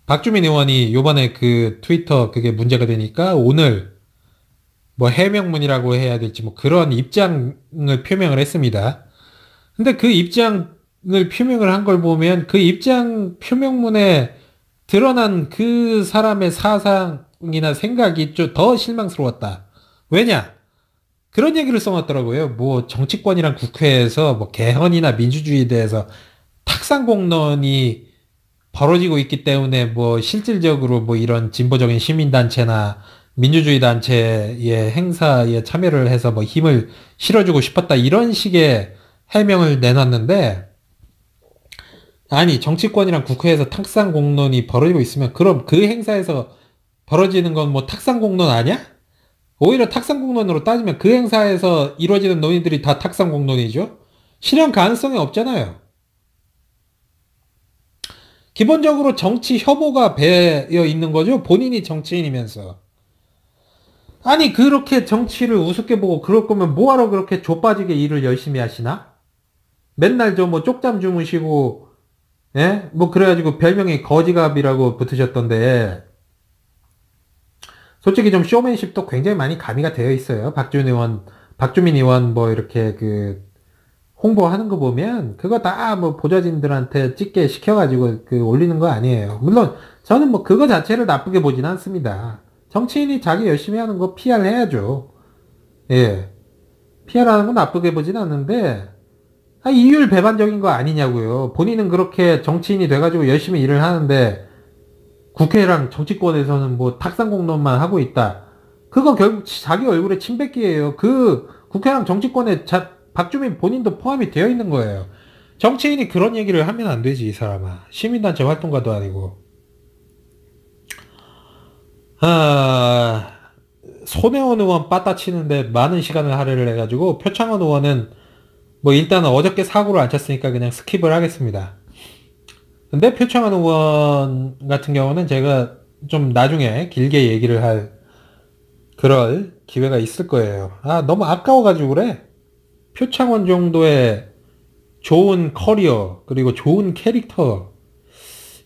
박주민 의원이 요번에 그 트위터 그게 문제가 되니까 오늘 뭐 해명문이라고 해야 될지 뭐 그런 입장을 표명을 했습니다. 근데 그 입장을 표명을 한 걸 보면 그 입장 표명문에 드러난 그 사람의 사상이나 생각이 좀 더 실망스러웠다. 왜냐? 그런 얘기를 써놨더라고요. 뭐 정치권이랑 국회에서 뭐 개헌이나 민주주의에 대해서 탁상공론이 벌어지고 있기 때문에 뭐 실질적으로 뭐 이런 진보적인 시민단체나 민주주의 단체의 행사에 참여를 해서 뭐 힘을 실어주고 싶었다. 이런 식의 해명을 내놨는데, 아니, 정치권이랑 국회에서 탁상공론이 벌어지고 있으면 그럼 그 행사에서 벌어지는 건 뭐 탁상공론 아니야? 오히려 탁상공론으로 따지면 그 행사에서 이루어지는 논의들이 다 탁상공론이죠? 실현 가능성이 없잖아요. 기본적으로 정치 혐오가 배어 있는 거죠. 본인이 정치인이면서. 아니, 그렇게 정치를 우습게 보고 그럴 거면 뭐하러 그렇게 좆빠지게 일을 열심히 하시나? 맨날 저 뭐 쪽잠 주무시고, 예? 뭐 그래가지고 별명이 거지갑이라고 붙으셨던데, 솔직히 좀 쇼맨십도 굉장히 많이 가미가 되어 있어요. 박주민 의원 뭐 이렇게 그 홍보하는 거 보면 그거 다 뭐 보좌진들한테 찍게 시켜가지고 그 올리는 거 아니에요. 물론 저는 뭐 그거 자체를 나쁘게 보진 않습니다. 정치인이 자기 열심히 하는 거 PR 해야죠. 예. PR 하는 거 나쁘게 보진 않는데 아, 이율 배반적인 거 아니냐고요. 본인은 그렇게 정치인이 돼가지고 열심히 일을 하는데 국회랑 정치권에서는 뭐 탁상공론만 하고 있다. 그거 결국 자기 얼굴에 침뱉기예요. 그 국회랑 정치권에 박주민 본인도 포함이 되어 있는 거예요. 정치인이 그런 얘기를 하면 안 되지, 이 사람아. 시민단체 활동가도 아니고. 아, 손혜원 의원 빠따 치는데 많은 시간을 할애를 해가지고 표창원 의원은 뭐 일단은 어저께 사고를 안 쳤으니까 그냥 스킵을 하겠습니다. 근데 표창원 의원 같은 경우는 제가 좀 나중에 길게 얘기를 그럴 기회가 있을 거예요. 아, 너무 아까워가지고 그래. 표창원 정도의 좋은 커리어, 그리고 좋은 캐릭터,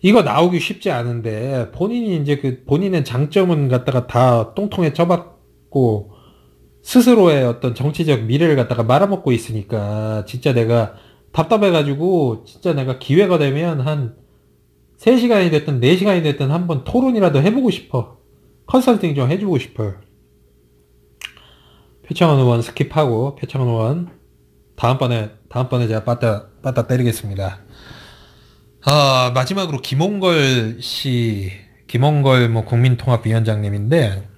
이거 나오기 쉽지 않은데, 본인이 이제 본인의 장점은 갖다가 다 똥통에 쳐박고, 스스로의 어떤 정치적 미래를 갖다가 말아먹고 있으니까, 진짜 내가 답답해가지고, 진짜 내가 기회가 되면 한 3시간이 됐든 4시간이 됐든 한번 토론이라도 해보고 싶어. 컨설팅 좀 해주고 싶어요. 표창원 의원 스킵하고, 표창원 의원, 다음번에 제가 빠따 때리겠습니다. 마지막으로 김홍걸 뭐 국민통합위원장님인데,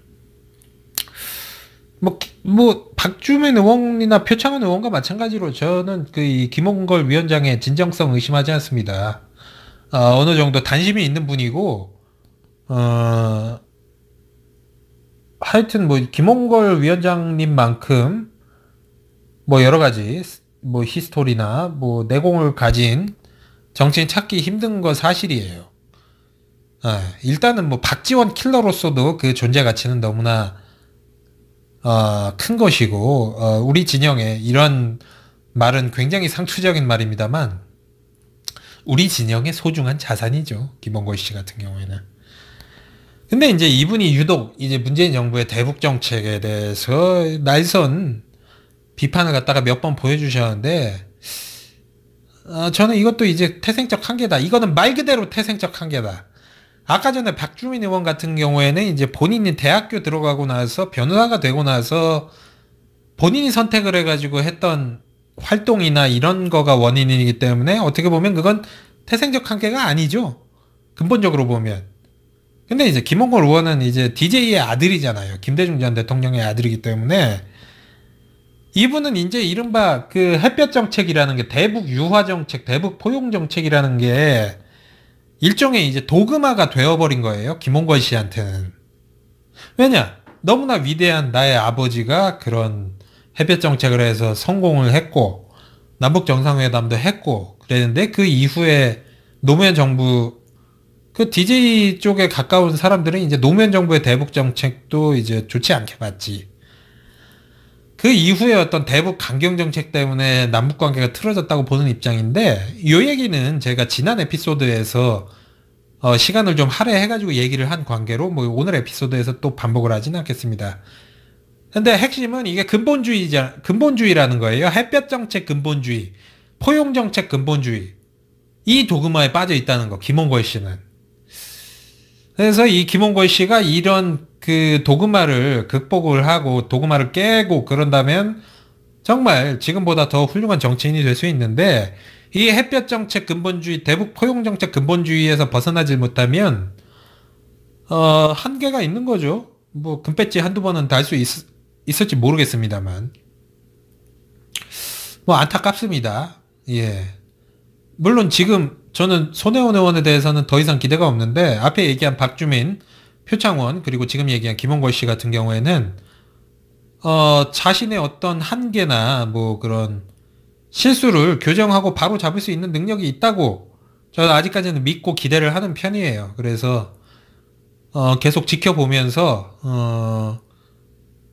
박주민 의원이나 표창원 의원과 마찬가지로 저는 이 김홍걸 위원장의 진정성 의심하지 않습니다. 어느 정도 단심이 있는 분이고, 하여튼 김홍걸 위원장님만큼 뭐 여러 가지 뭐 히스토리나 뭐 내공을 가진 정치인 찾기 힘든 건 사실이에요. 일단은 뭐 박지원 킬러로서도 그 존재 가치는 너무나 큰 것이고, 우리 진영에 이런 말은 굉장히 상투적인 말입니다만 우리 진영의 소중한 자산이죠. 김원걸 씨 같은 경우에는. 근데 이제 이분이 유독 이제 문재인 정부의 대북 정책에 대해서 날선 비판을 갖다가 몇 번 보여주셨는데, 저는 이것도 이제 태생적 한계다. 이거는 말 그대로 태생적 한계다. 아까 전에 박주민 의원 같은 경우에는 이제 본인이 대학교 들어가고 나서 변호사가 되고 나서 본인이 선택을 해가지고 했던 활동이나 이런 거가 원인이기 때문에 어떻게 보면 그건 태생적 한계가 아니죠. 근본적으로 보면. 근데 이제 김홍걸 의원은 이제 DJ의 아들이잖아요. 김대중 전 대통령의 아들이기 때문에 이분은 이제 이른바 그 햇볕 정책이라는 게 대북 유화 정책, 대북 포용 정책이라는 게 일종의 이제 도그마가 되어버린 거예요. 김홍걸 씨한테는. 왜냐? 너무나 위대한 나의 아버지가 그런 햇볕 정책을 해서 성공을 했고, 남북 정상회담도 했고, 그랬는데 그 이후에 노무현 정부, 그 DJ 쪽에 가까운 사람들은 이제 노무현 정부의 대북 정책도 이제 좋지 않게 봤지. 그 이후에 어떤 대북 강경 정책 때문에 남북 관계가 틀어졌다고 보는 입장인데, 이 얘기는 제가 지난 에피소드에서 시간을 좀 할애해가지고 얘기를 한 관계로 뭐 오늘 에피소드에서 또 반복을 하지는 않겠습니다. 근데 핵심은 이게 근본주의라는 거예요. 햇볕 정책 근본주의, 포용 정책 근본주의. 이 도그마에 빠져 있다는 거, 김홍걸 씨는. 그래서 이 김홍걸 씨가 이런 그 도그마를 극복을 하고 도그마를 깨고 그런다면 정말 지금보다 더 훌륭한 정치인이 될 수 있는데, 이 햇볕 정책 근본주의, 대북 포용 정책 근본주의에서 벗어나질 못하면 한계가 있는 거죠. 뭐 금배지 한두 번은 달 수 있을지 모르겠습니다만 뭐 안타깝습니다. 예. 물론 지금 저는 손혜원 의원에 대해서는 더 이상 기대가 없는데, 앞에 얘기한 박주민, 표창원, 그리고 지금 얘기한 김홍걸 씨 같은 경우에는 자신의 어떤 한계나 뭐 그런 실수를 교정하고 바로 잡을 수 있는 능력이 있다고 저는 아직까지는 믿고 기대를 하는 편이에요. 그래서 계속 지켜보면서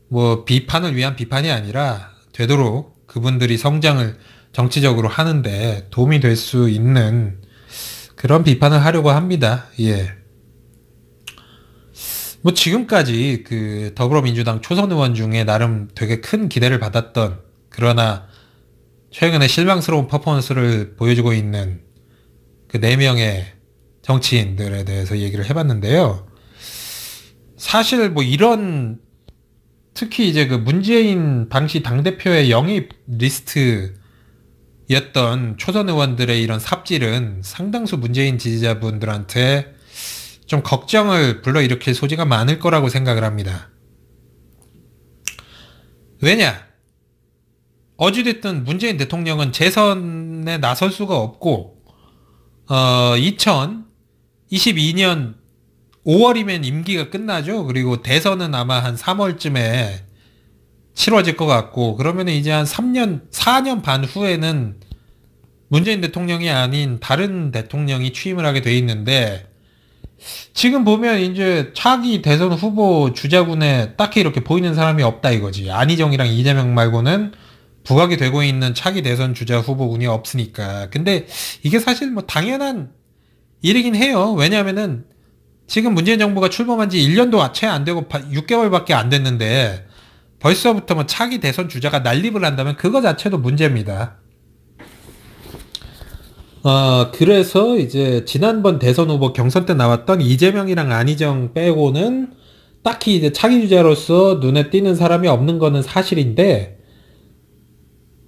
뭐 비판을 위한 비판이 아니라 되도록 그분들이 성장을 정치적으로 하는데 도움이 될 수 있는 그런 비판을 하려고 합니다. 예. 뭐 지금까지 그 더불어민주당 초선 의원 중에 나름 되게 큰 기대를 받았던, 그러나 최근에 실망스러운 퍼포먼스를 보여주고 있는 그 4명의 정치인들에 대해서 얘기를 해봤는데요. 사실 뭐 이런, 특히 이제 그 문재인 당시 당대표의 영입 리스트였던 초선 의원들의 이런 삽질은 상당수 문재인 지지자분들한테 좀 걱정을 불러일으킬 소지가 많을 거라고 생각을 합니다. 왜냐? 어찌됐든 문재인 대통령은 재선에 나설 수가 없고, 2022년 5월이면 임기가 끝나죠. 그리고 대선은 아마 한 3월쯤에 치러질 것 같고, 그러면 이제 한 4년 반 후에는 문재인 대통령이 아닌 다른 대통령이 취임을 하게 돼 있는데, 지금 보면 이제 차기 대선 후보 주자군에 딱히 이렇게 보이는 사람이 없다 이거지. 안희정이랑 이재명 말고는 부각이 되고 있는 차기 대선 주자 후보군이 없으니까. 근데 이게 사실 뭐 당연한 일이긴 해요. 왜냐하면은 지금 문재인 정부가 출범한 지 1년도 채 안 되고 6개월밖에 안 됐는데 벌써부터 뭐 차기 대선 주자가 난립을 한다면 그거 자체도 문제입니다. 그래서 이제 지난번 대선 후보 경선 때 나왔던 이재명이랑 안희정 빼고는 딱히 이제 차기 주자로서 눈에 띄는 사람이 없는 거는 사실인데,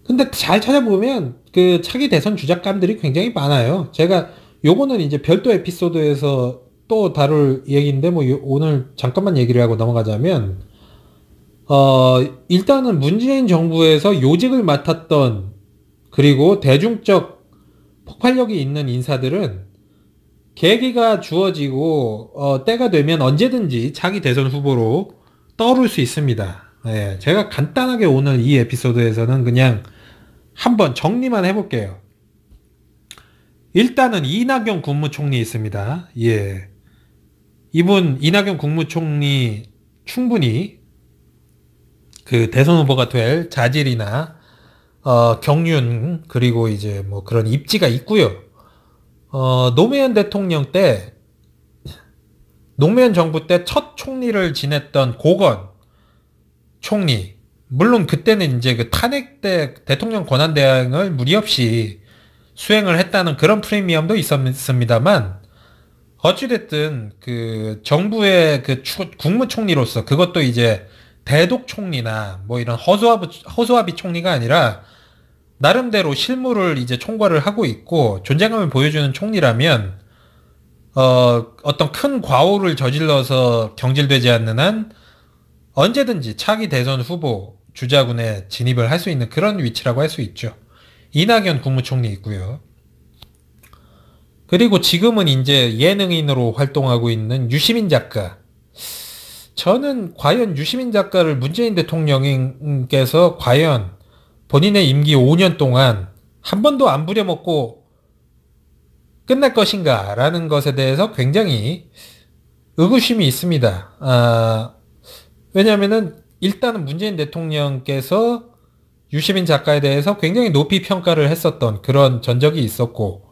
근데 잘 찾아보면 그 차기 대선 주작감들이 굉장히 많아요. 제가 요거는 이제 별도 에피소드에서 또 다룰 얘기인데 뭐 오늘 잠깐만 얘기를 하고 넘어가자면, 일단은 문재인 정부에서 요직을 맡았던, 그리고 대중적 폭발력이 있는 인사들은 계기가 주어지고 때가 되면 언제든지 차기 대선 후보로 떠오를 수 있습니다. 예, 제가 간단하게 오늘 이 에피소드에서는 그냥 한번 정리만 해볼게요. 일단은 이낙연 국무총리 있습니다. 예. 이낙연 국무총리 충분히 그 대선 후보가 될 자질이나 경륜 그리고 이제 뭐 그런 입지가 있고요. 노무현 대통령 때 노무현 정부 때 첫 총리를 지냈던 고건 총리, 물론 그때는 이제 그 탄핵 때 대통령 권한대행을 무리 없이 수행을 했다는 그런 프리미엄도 있었습니다만, 어찌됐든 그 정부의 그 국무총리로서 그것도 이제 대독 총리나 뭐 이런 허수아비 총리가 아니라 나름대로 실무를 이제 총괄을 하고 있고 존재감을 보여주는 총리라면 어떤 큰 과오를 저질러서 경질되지 않는 한 언제든지 차기 대선 후보 주자군에 진입을 할 수 있는 그런 위치라고 할 수 있죠. 이낙연 국무총리 있고요. 그리고 지금은 이제 예능인으로 활동하고 있는 유시민 작가. 저는 과연 유시민 작가를 문재인 대통령께서 과연 본인의 임기 5년 동안 한 번도 안 부려먹고 끝날 것인가 라는 것에 대해서 굉장히 의구심이 있습니다. 왜냐하면은 일단은 문재인 대통령께서 유시민 작가에 대해서 굉장히 높이 평가를 했었던 그런 전적이 있었고,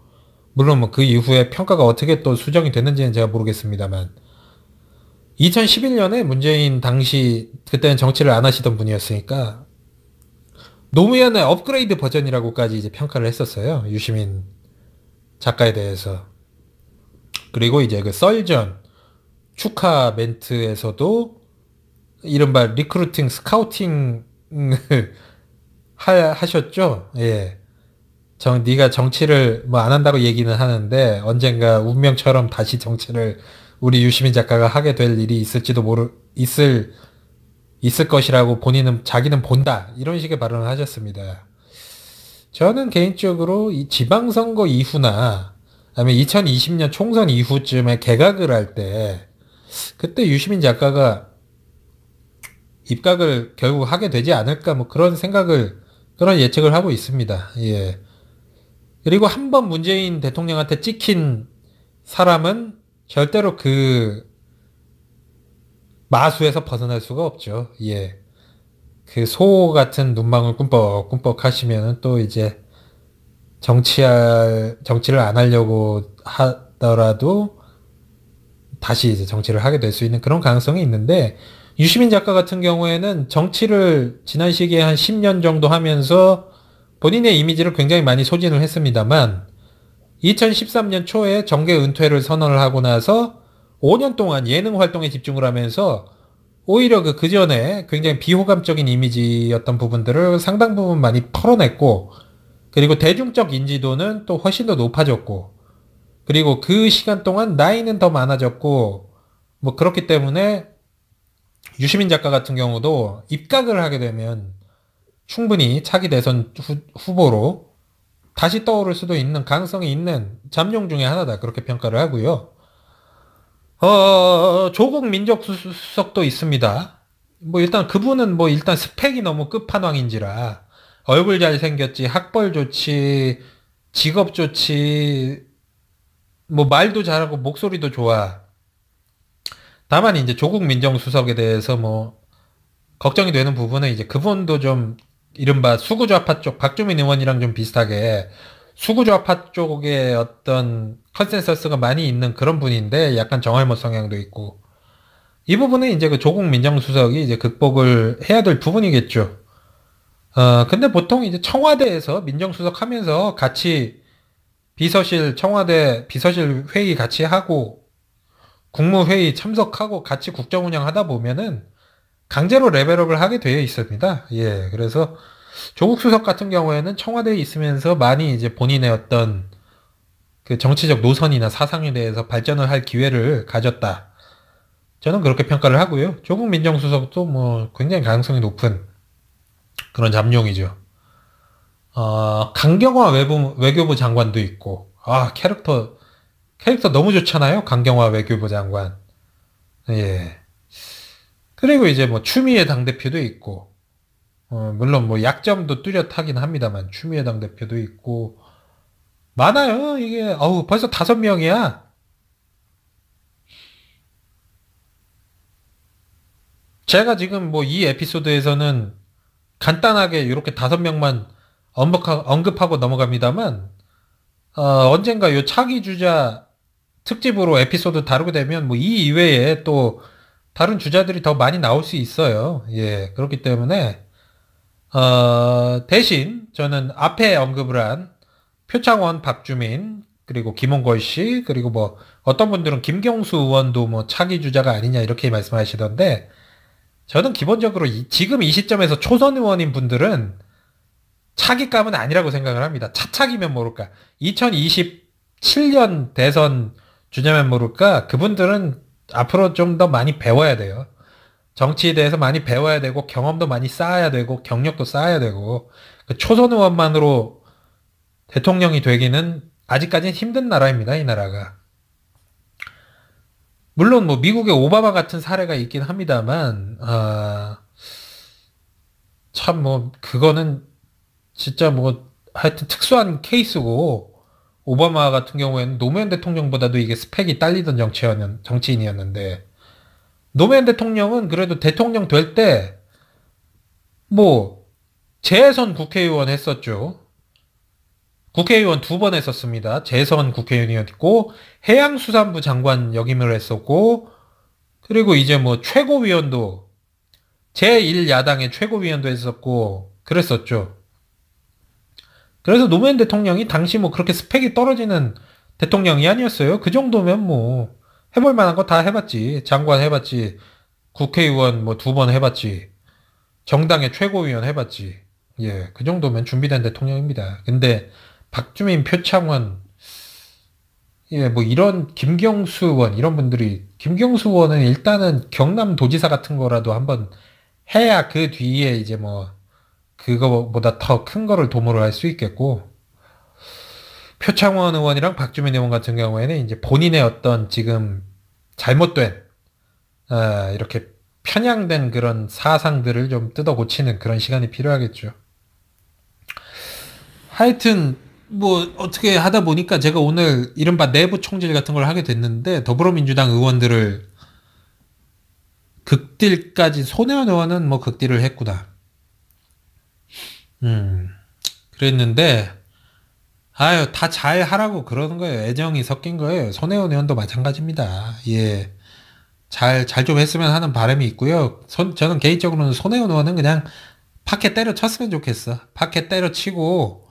물론 뭐 그 이후에 평가가 어떻게 또 수정이 됐는지는 제가 모르겠습니다만, 2011년에 문재인 당시 그때는 정치를 안 하시던 분이었으니까 노무현의 업그레이드 버전이라고까지 이제 평가를 했었어요. 유시민 작가에 대해서. 그리고 이제 그 썰전 축하 멘트에서도 이른바 리크루팅 스카우팅을 하셨죠. 예. 네가 정치를 뭐 안 한다고 얘기는 하는데 언젠가 운명처럼 다시 정치를 우리 유시민 작가가 하게 될 일이 있을 것이라고 자기는 본다. 이런 식의 발언을 하셨습니다. 저는 개인적으로 이 지방선거 이후나 아니면 2020년 총선 이후쯤에 개각을 할 때 그때 유시민 작가가 입각을 결국 하게 되지 않을까 뭐 그런 예측을 하고 있습니다. 예. 그리고 한번 문재인 대통령한테 찍힌 사람은 절대로 그 마수에서 벗어날 수가 없죠. 예. 그 소 같은 눈망울 꿈뻑꿈뻑 하시면은 또 이제 정치를 안 하려고 하더라도 다시 이제 정치를 하게 될 수 있는 그런 가능성이 있는데, 유시민 작가 같은 경우에는 정치를 지난 시기에 한 10년 정도 하면서 본인의 이미지를 굉장히 많이 소진을 했습니다만 2013년 초에 정계 은퇴를 선언을 하고 나서 5년 동안 예능 활동에 집중을 하면서 오히려 그 전에 굉장히 비호감적인 이미지였던 부분들을 상당 부분 많이 털어냈고, 그리고 대중적 인지도는 또 훨씬 더 높아졌고, 그리고 그 시간 동안 나이는 더 많아졌고, 뭐 그렇기 때문에 유시민 작가 같은 경우도 입각을 하게 되면 충분히 차기 대선 후보로 다시 떠오를 수도 있는 가능성이 있는 잠룡 중에 하나다. 그렇게 평가를 하고요. 조국 민정수석도 있습니다. 뭐 일단 그분은 뭐 일단 스펙이 너무 끝판왕인지라 얼굴 잘생겼지, 학벌 좋지, 직업 좋지, 뭐 말도 잘하고 목소리도 좋아. 다만 이제 조국 민정수석에 대해서 뭐 걱정이 되는 부분은 이제 그분도 좀 이른바 수구좌파 쪽, 박주민 의원이랑 좀 비슷하게 수구좌파 쪽에 어떤 컨센서스가 많이 있는 그런 분인데 약간 정할못 성향도 있고, 이 부분은 이제 그 조국 민정수석이 이제 극복을 해야 될 부분이겠죠. 근데 보통 이제 청와대에서 민정수석 하면서 같이 청와대 비서실 회의 같이 하고 국무회의 참석하고 같이 국정 운영하다 보면은 강제로 레벨업을 하게 되어 있습니다. 예, 그래서 조국 수석 같은 경우에는 청와대에 있으면서 많이 이제 본인의 어떤 그 정치적 노선이나 사상에 대해서 발전을 할 기회를 가졌다. 저는 그렇게 평가를 하고요. 조국 민정수석도 뭐 굉장히 가능성이 높은 그런 잠룡이죠. 강경화 외교부 장관도 있고, 캐릭터 너무 좋잖아요. 강경화 외교부 장관. 예. 그리고 이제 뭐 추미애 당대표도 있고, 물론 뭐 약점도 뚜렷하긴 합니다만 추미애 당대표도 있고 많아요. 이게 어우 벌써 5명이야. 제가 지금 뭐 이 에피소드에서는 간단하게 이렇게 5명만 언급하고 넘어갑니다만 언젠가 요 차기 주자 특집으로 에피소드 다루게 되면 뭐 이 이외에 또 다른 주자들이 더 많이 나올 수 있어요. 예, 그렇기 때문에 대신 저는 앞에 언급을 한 표창원, 박주민, 그리고 김홍걸 씨, 그리고 뭐 어떤 분들은 김경수 의원도 뭐 차기 주자가 아니냐 이렇게 말씀하시던데 저는 기본적으로 지금 이 시점에서 초선 의원인 분들은 차기감은 아니라고 생각을 합니다. 차차기면 모를까. 2027년 대선 주자면 모를까. 그분들은 앞으로 좀 더 많이 배워야 돼요. 정치에 대해서 많이 배워야 되고 경험도 많이 쌓아야 되고 경력도 쌓아야 되고 그 초선 의원만으로 대통령이 되기는 아직까지는 힘든 나라입니다. 이 나라가. 물론 뭐 미국의 오바마 같은 사례가 있긴 합니다만 참 뭐 그거는 진짜 뭐 하여튼 특수한 케이스고 오바마 같은 경우에는 노무현 대통령보다도 이게 스펙이 딸리던 정치인이었는데 노무현 대통령은 그래도 대통령 될 때 뭐 재선 국회의원 했었죠. 국회의원 2번 했었습니다. 재선 국회의원이었고 해양수산부 장관 역임을 했었고 그리고 이제 뭐 최고위원도 제1야당의 최고위원도 했었고 그랬었죠. 그래서 노무현 대통령이 당시 뭐 그렇게 스펙이 떨어지는 대통령이 아니었어요. 그 정도면 뭐 해볼 만한 거 다 해봤지. 장관 해봤지. 국회의원 뭐 2번 해봤지. 정당의 최고위원 해봤지. 예, 그 정도면 준비된 대통령입니다. 근데 박주민, 표창원, 예, 뭐 이런 김경수 의원 이런 분들이 김경수 의원은 일단은 경남도지사 같은 거라도 한번 해야 그 뒤에 이제 뭐 그거보다 더 큰 거를 도모를 할 수 있겠고 표창원 의원이랑 박주민 의원 같은 경우에는 이제 본인의 어떤 지금 잘못된 이렇게 편향된 그런 사상들을 좀 뜯어 고치는 그런 시간이 필요하겠죠. 하여튼 뭐 어떻게 하다 보니까 제가 오늘 이른바 내부 총질 같은 걸 하게 됐는데 더불어민주당 의원들을 극딜까지 손혜원 의원은 뭐 극딜을 했구나. 그랬는데 아유 다 잘 하라고 그러는 거예요. 애정이 섞인 거예요. 손혜원 의원도 마찬가지입니다. 예. 잘 좀 했으면 하는 바람이 있고요. 저는 개인적으로는 손혜원 의원은 그냥 파켓 때려쳤으면 좋겠어. 파켓 때려치고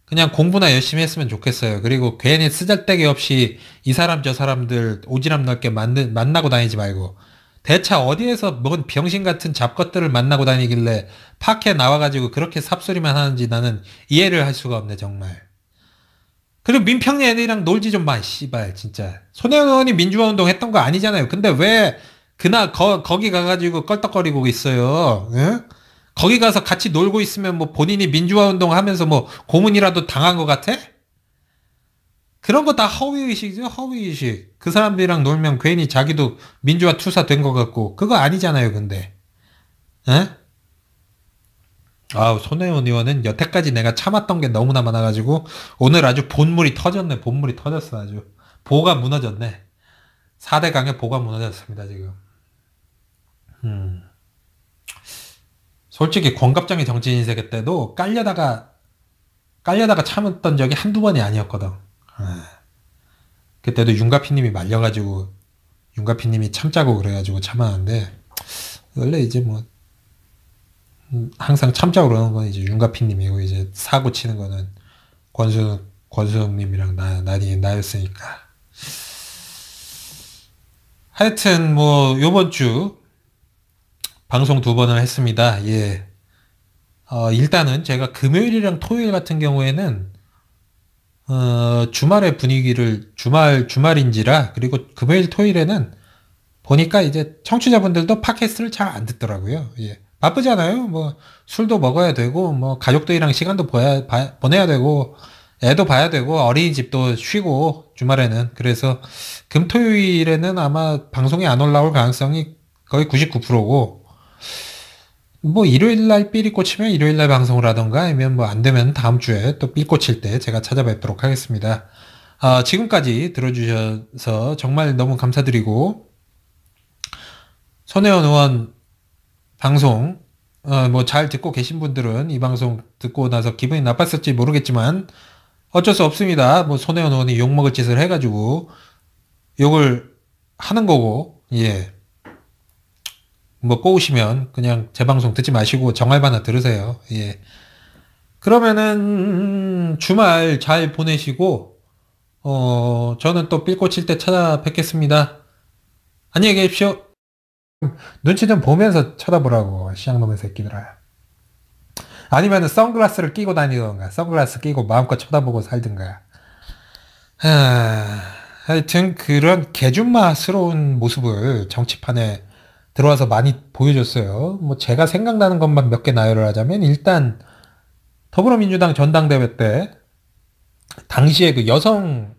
그냥 공부나 열심히 했으면 좋겠어요. 그리고 괜히 쓰잘데기 없이 이 사람 저 사람들 오지랖 넓게 만나고 다니지 말고 대체 어디에서 뭔 병신 같은 잡것들을 만나고 다니길래 파켓 나와가지고 그렇게 삽소리만 하는지 나는 이해를 할 수가 없네 정말. 그리고 민평리 애들이랑 놀지 좀 마, 씨발, 진짜. 손혜원 의원이 민주화 운동 했던 거 아니잖아요. 근데 왜, 그날, 거기 가가지고 껄떡거리고 있어요. 응? 거기 가서 같이 놀고 있으면 뭐 본인이 민주화 운동 하면서 뭐 고문이라도 당한 것 같아? 그런 거 다 허위의식이죠, 허위의식. 그 사람들이랑 놀면 괜히 자기도 민주화 투사 된 것 같고. 그거 아니잖아요, 근데. 응? 아우, 손혜원 의원은 여태까지 내가 참았던 게 너무나 많아가지고, 오늘 아주 본물이 터졌네, 본물이 터졌어, 아주. 보가 무너졌네. 4대 강의 보가 무너졌습니다, 지금. 솔직히 권갑장의 정치인 세계 때도 깔려다가 참았던 적이 한두 번이 아니었거든. 그때도 윤가피님이 말려가지고, 윤가피님이 참자고 그래가지고 참았는데, 원래 이제 뭐, 항상 참자고 그러는 건 이제 윤가피님이고 이제 사고 치는 거는 권수님이랑 나였으니까. 하여튼 뭐 요번 주 방송 2번을 했습니다. 예. 일단은 제가 금요일이랑 토요일 같은 경우에는 주말의 분위기를 주말인지라 그리고 금요일 토요일에는 보니까 이제 청취자분들도 팟캐스트를 잘 안 듣더라고요. 예. 바쁘잖아요. 뭐 술도 먹어야 되고 뭐 가족들이랑 시간도 보내야 되고 애도 봐야 되고 어린이집도 쉬고 주말에는 그래서 금토요일에는 아마 방송이 안 올라올 가능성이 거의 99%고 뭐 일요일날 삘이 꽂히면 일요일날 방송을 하던가 아니면 뭐 안 되면 다음 주에 또 삘 꽂힐 때 제가 찾아뵙도록 하겠습니다. 지금까지 들어주셔서 정말 너무 감사드리고 손혜원 의원 방송 뭐 잘 듣고 계신 분들은 이 방송 듣고 나서 기분이 나빴을지 모르겠지만 어쩔 수 없습니다. 뭐 손혜원 의원이 욕먹을 짓을 해가지고 욕을 하는 거고 예. 뭐 꼬우시면 그냥 제 방송 듣지 마시고 정알바나 들으세요. 예. 그러면은 주말 잘 보내시고 저는 또 삘 꽂힐 때 찾아뵙겠습니다. 안녕히 계십시오. 눈치 좀 보면서 쳐다보라고 시장놈의 새끼들아. 아니면은 선글라스를 끼고 다니던가 선글라스 끼고 마음껏 쳐다보고 살든가. 하여튼 그런 개준마스러운 모습을 정치판에 들어와서 많이 보여줬어요. 뭐 제가 생각나는 것만 몇 개 나열을 하자면 일단 더불어민주당 전당대회 때 당시에 그 여성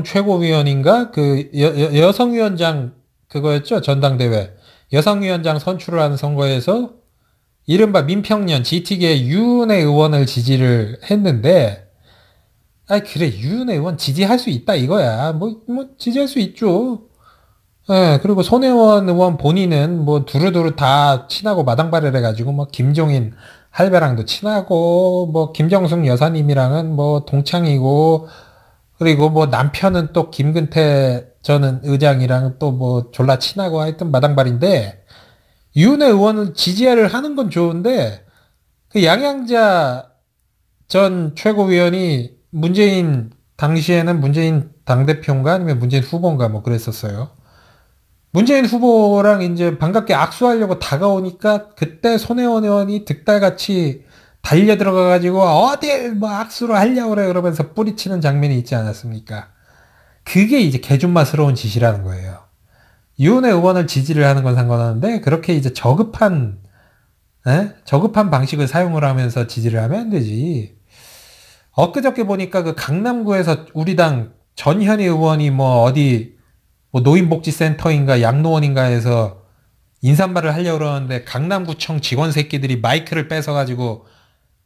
최고위원인가 그 여성위원장 그거였죠. 전당대회 여성위원장 선출을 하는 선거에서 이른바 민평년 GT계 유은혜 의원을 지지를 했는데 그래 유은혜 의원 지지할 수 있다 이거야. 뭐 지지할 수 있죠. 예, 그리고 손혜원 의원 본인은 뭐 두루두루 다 친하고 마당발을 해가지고 뭐 김종인 할배랑도 친하고 뭐 김정숙 여사님이랑은 뭐 동창이고 그리고 뭐 남편은 또 김근태 전 의장이랑 또 뭐 졸라 친하고 하여튼 마당발인데 유은혜 의원은 지지를 하는 건 좋은데 그 양양자 전 최고위원이 문재인 당시에는 문재인 당대표인가 아니면 문재인 후보인가 뭐 그랬었어요. 문재인 후보랑 이제 반갑게 악수하려고 다가오니까 그때 손혜원 의원이 득달같이 달려 들어가가지고 어딜 뭐 악수를 하려고 그래 그러면서 뿌리치는 장면이 있지 않았습니까? 그게 이제 개준마스러운 짓이라는 거예요. 유은혜 의원을 지지를 하는 건 상관없는데 그렇게 이제 저급한 방식을 사용을 하면서 지지를 하면 안 되지. 엊그저께 보니까 그 강남구에서 우리 당 전현희 의원이 뭐 어디 뭐 노인복지센터인가 양로원인가에서 인사말을 하려고 그러는데 강남구청 직원 새끼들이 마이크를 뺏어가지고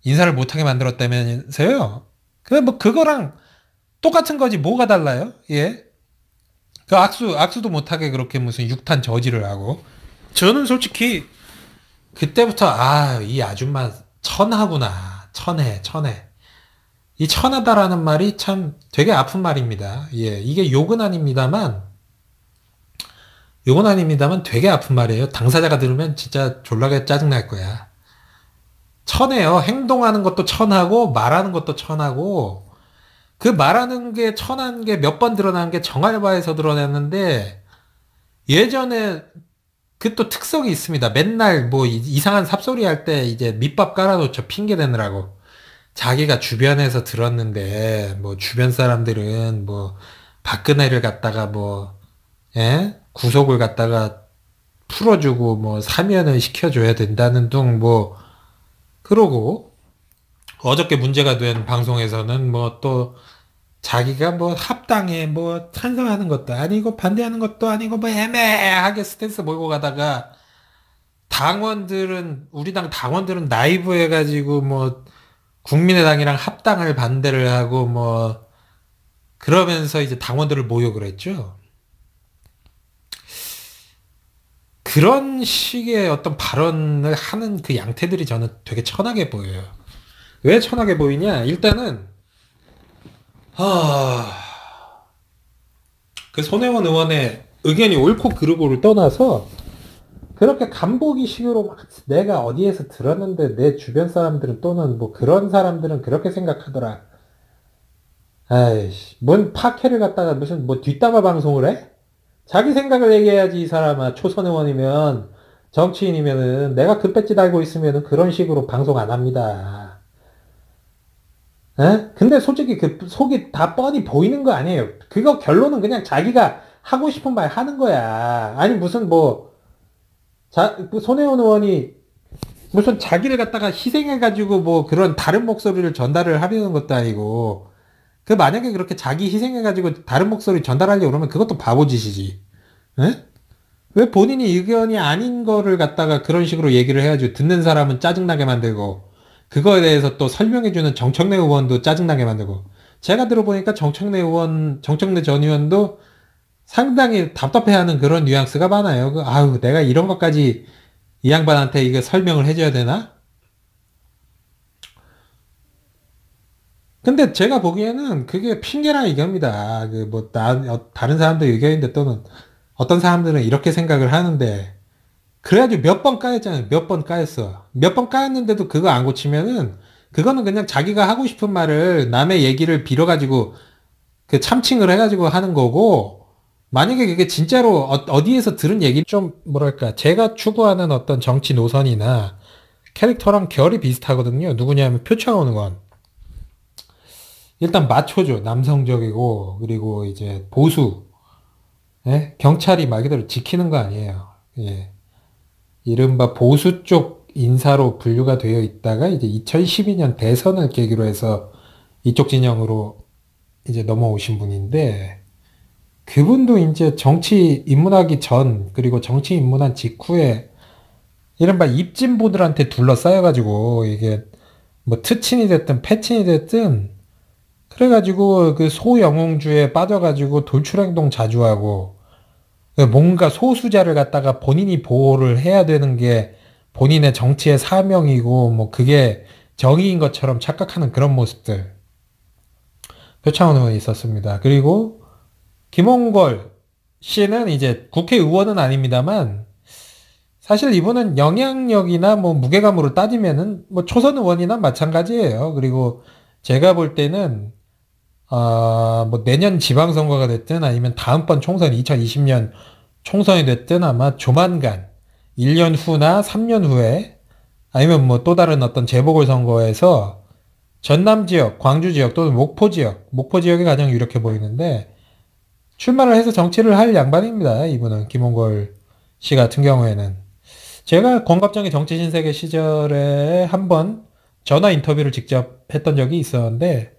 인사를 못하게 만들었다면서요? 그거랑 똑같은 거지 뭐가 달라요? 예? 그 악수도 못하게 그렇게 무슨 육탄 저지를 하고 저는 솔직히 그때부터 이 아줌마 천하구나. 천해. 이 천하다라는 말이 참 되게 아픈 말입니다. 예, 이게 욕은 아닙니다만 되게 아픈 말이에요. 당사자가 들으면 진짜 졸라게 짜증날 거야. 천해요. 행동하는 것도 천하고 말하는 것도 천하고 그 말하는 게 천한 게 몇 번 드러난 게 정알바에서 드러났는데 예전에 그 또 특성이 있습니다. 맨날 뭐 이상한 삽소리 할 때 이제 밑밥 깔아놓죠. 핑계 대느라고. 자기가 주변에서 들었는데 뭐 주변 사람들은 뭐 박근혜를 갖다가 뭐 구속을 갖다가 풀어주고 뭐 사면을 시켜줘야 된다는 둥 뭐 그러고 어저께 문제가 된 방송에서는 뭐 또 자기가 뭐 합당에 뭐 찬성하는 것도 아니고 반대하는 것도 아니고 뭐 애매하게 스탠스 몰고 가다가 우리 당 당원들은 나이브 해가지고 뭐 국민의당이랑 합당을 반대를 하고 뭐 그러면서 이제 당원들을 모욕을 했죠. 그런 식의 어떤 발언을 하는 그 양태들이 저는 되게 천하게 보여요. 왜 천하게 보이냐? 일단은 그 손혜원 의원의 의견이 옳고 그르고를 떠나서 그렇게 간보기식으로 막 내가 어디에서 들었는데 내 주변 사람들은 또는 뭐 그런 사람들은 그렇게 생각하더라. 아이씨, 뭔 파케를 갖다가 무슨 뭐 뒷담화 방송을 해? 자기 생각을 얘기해야지 이 사람아. 초선 의원이면 정치인이면은 내가 그 배지 달고 있으면은 그런 식으로 방송 안 합니다. 근데 솔직히 그 속이 다 뻔히 보이는 거 아니에요. 그거 결론은 그냥 자기가 하고 싶은 말 하는 거야. 아니 무슨 뭐 그 손혜원 의원이 무슨 자기를 갖다가 희생해가지고 뭐 그런 다른 목소리를 전달을 하려는 것도 아니고 그 만약에 그렇게 자기 희생해가지고 다른 목소리 전달하려고 그러면 그것도 바보짓이지. 에? 왜 본인이 의견이 아닌 거를 갖다가 그런 식으로 얘기를 해야지 듣는 사람은 짜증나게 만들고 그거에 대해서 또 설명해주는 정청래 의원도 짜증나게 만들고 제가 들어보니까 정청래 전 의원도 상당히 답답해하는 그런 뉘앙스가 많아요. 아유, 내가 이런 것까지 이 양반한테 이거 설명을 해줘야 되나? 근데 제가 보기에는 그게 핑계라 이겁니다. 다른 사람들 의견인데 또는 어떤 사람들은 이렇게 생각을 하는데, 그래가지고 몇 번 까였잖아요. 몇 번 까였어. 몇 번 까였는데도 그거 안 고치면은, 그거는 그냥 자기가 하고 싶은 말을 남의 얘기를 빌어가지고, 그 참칭을 해가지고 하는 거고, 만약에 그게 진짜로 어디에서 들은 얘기, 좀, 뭐랄까, 제가 추구하는 어떤 정치 노선이나 캐릭터랑 결이 비슷하거든요. 누구냐면 표창원 의원. 일단 마초죠. 남성적이고, 그리고 이제 보수. 예? 경찰이 말 그대로 지키는 거 아니에요. 예. 이른바 보수 쪽 인사로 분류가 되어 있다가 이제 2012년 대선을 계기로 해서 이쪽 진영으로 이제 넘어오신 분인데, 그분도 이제 정치 입문하기 전, 그리고 정치 입문한 직후에 이른바 입진보들한테 둘러싸여가지고 이게 뭐 특친이 됐든 패친이 됐든 그래가지고 그 소영웅주에 빠져가지고 돌출행동 자주 하고 뭔가 소수자를 갖다가 본인이 보호를 해야 되는 게 본인의 정치의 사명이고 뭐 그게 정의인 것처럼 착각하는 그런 모습들 표창원 의원이 있었습니다. 그리고 김홍걸 씨는 이제 국회의원은 아닙니다만 사실 이분은 영향력이나 뭐 무게감으로 따지면은 뭐 초선 의원이나 마찬가지예요. 그리고 제가 볼 때는 뭐 내년 지방선거가 됐든 아니면 다음번 총선 2020년 총선이 됐든 아마 조만간 1년 후나 3년 후에 아니면 뭐 또 다른 어떤 재보궐선거에서 전남 지역, 광주 지역 또는 목포 지역이 가장 유력해 보이는데 출마를 해서 정치를 할 양반입니다. 이분은 김홍걸 씨 같은 경우에는 제가 권갑정의 정치신세계 시절에 한번 전화 인터뷰를 직접 했던 적이 있었는데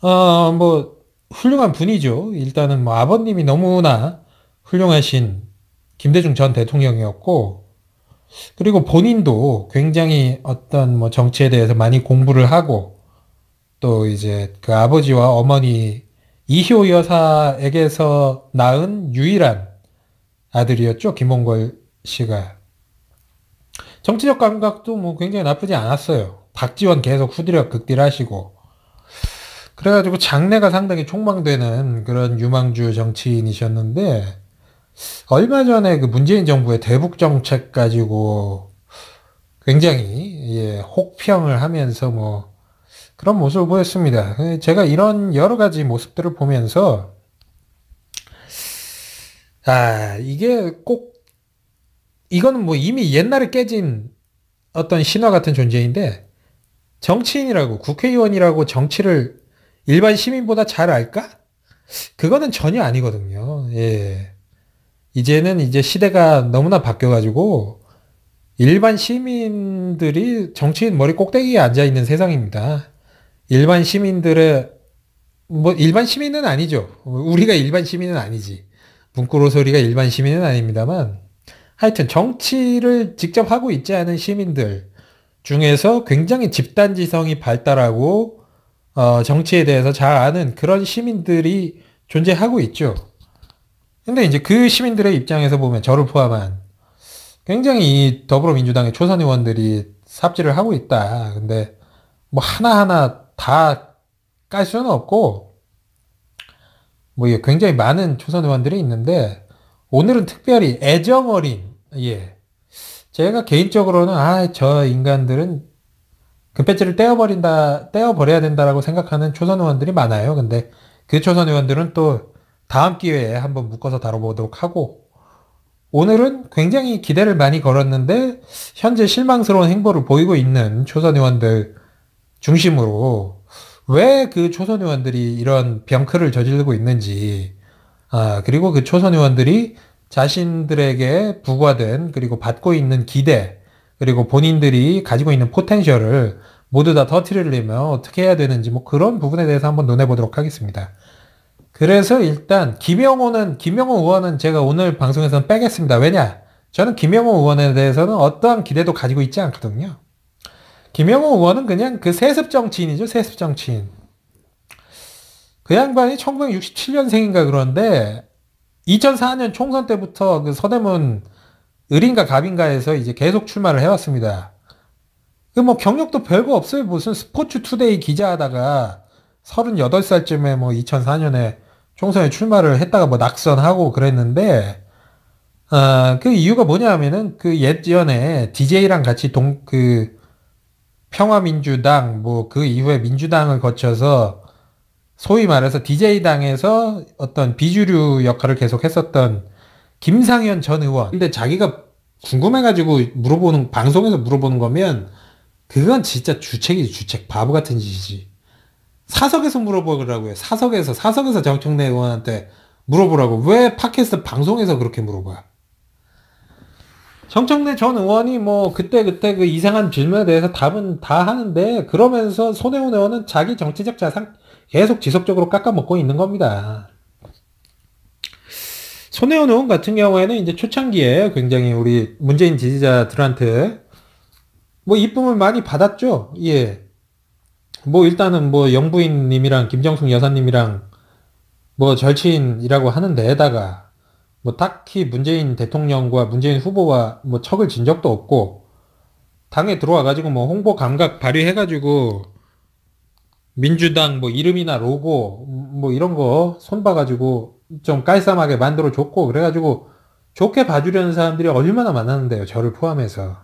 뭐, 훌륭한 분이죠. 일단은 뭐, 아버님이 너무나 훌륭하신 김대중 전 대통령이었고, 그리고 본인도 굉장히 어떤 뭐 정치에 대해서 많이 공부를 하고, 또 이제 그 아버지와 어머니 이효 여사에게서 낳은 유일한 아들이었죠. 김홍걸 씨가. 정치적 감각도 뭐 굉장히 나쁘지 않았어요. 박지원 계속 후드려 극딜 하시고, 그래가지고 장래가 상당히 촉망되는 그런 유망주 정치인이셨는데 얼마 전에 그 문재인 정부의 대북 정책 가지고 굉장히 혹평을 하면서 뭐 그런 모습을 보였습니다. 제가 이런 여러 가지 모습들을 보면서 이게 꼭 이거는 뭐 이미 옛날에 깨진 어떤 신화 같은 존재인데 정치인이라고 국회의원이라고 정치를 일반 시민보다 잘 알까? 그거는 전혀 아니거든요. 예. 이제는 이제 시대가 너무나 바뀌어가지고 일반 시민들이 정치인 머리 꼭대기에 앉아 있는 세상입니다. 일반 시민들의 뭐 일반 시민은 아니죠. 우리가 일반 시민은 아니지. 문구로 소리가 일반 시민은 아닙니다만 하여튼 정치를 직접 하고 있지 않은 시민들 중에서 굉장히 집단지성이 발달하고 정치에 대해서 잘 아는 그런 시민들이 존재하고 있죠. 근데 이제 그 시민들의 입장에서 보면 저를 포함한 굉장히 이 더불어민주당의 초선 의원들이 삽질을 하고 있다. 근데 뭐 하나하나 다 깔 수는 없고 뭐 굉장히 많은 초선 의원들이 있는데 오늘은 특별히 애정 어린 제가 개인적으로는 저 인간들은 금배지를 떼어버려야 된다라고 생각하는 초선 의원들이 많아요. 근데 그 초선 의원들은 또 다음 기회에 한번 묶어서 다뤄보도록 하고, 오늘은 굉장히 기대를 많이 걸었는데, 현재 실망스러운 행보를 보이고 있는 초선 의원들 중심으로, 왜 그 초선 의원들이 이런 병크를 저지르고 있는지, 그리고 그 초선 의원들이 자신들에게 부과된, 그리고 받고 있는 기대, 그리고 본인들이 가지고 있는 포텐셜을 모두 다 터트리려면 어떻게 해야 되는지 뭐 그런 부분에 대해서 한번 논해보도록 하겠습니다. 그래서 일단 김영호 의원은 제가 오늘 방송에서는 빼겠습니다. 왜냐? 저는 김영호 의원에 대해서는 어떠한 기대도 가지고 있지 않거든요. 김영호 의원은 그냥 그 세습 정치인이죠. 세습 정치인. 그 양반이 1967년생인가 그런데 2004년 총선 때부터 그 서대문 을인가 갑인가에서 이제 계속 출마를 해왔습니다. 그 뭐 경력도 별거 없어요. 무슨 스포츠 투데이 기자하다가 38살쯤에 뭐 2004년에 총선에 출마를 했다가 뭐 낙선하고 그랬는데, 그 이유가 뭐냐 하면은 그 예전에 DJ랑 같이 평화민주당 뭐 그 이후에 민주당을 거쳐서 소위 말해서 DJ당에서 어떤 비주류 역할을 계속 했었던 김상현 전 의원. 근데 자기가 궁금해가지고 방송에서 물어보는 거면 그건 진짜 주책이지, 주책. 바보 같은 짓이지. 사석에서 물어보라고요. 사석에서 정청래 의원한테 물어보라고. 왜 팟캐스트 방송에서 그렇게 물어봐? 정청래 전 의원이 뭐 그때 그 이상한 질문에 대해서 답은 다 하는데, 그러면서 손혜원 의원은 자기 정치적 자산 계속 지속적으로 깎아먹고 있는 겁니다. 손혜원 의원 같은 경우에는 이제 초창기에 굉장히 우리 문재인 지지자들한테 뭐 이쁨을 많이 받았죠. 예. 뭐 일단은 뭐 영부인님이랑 김정숙 여사님이랑 뭐 절친이라고 하는 데에다가 뭐 딱히 문재인 대통령과 문재인 후보와 뭐 척을 진 적도 없고, 당에 들어와가지고 뭐 홍보 감각 발휘해가지고 민주당 뭐 이름이나 로고 뭐 이런 거 손봐가지고 좀 깔쌈하게 만들어 줬고, 그래가지고 좋게 봐주려는 사람들이 얼마나 많았는데요. 저를 포함해서.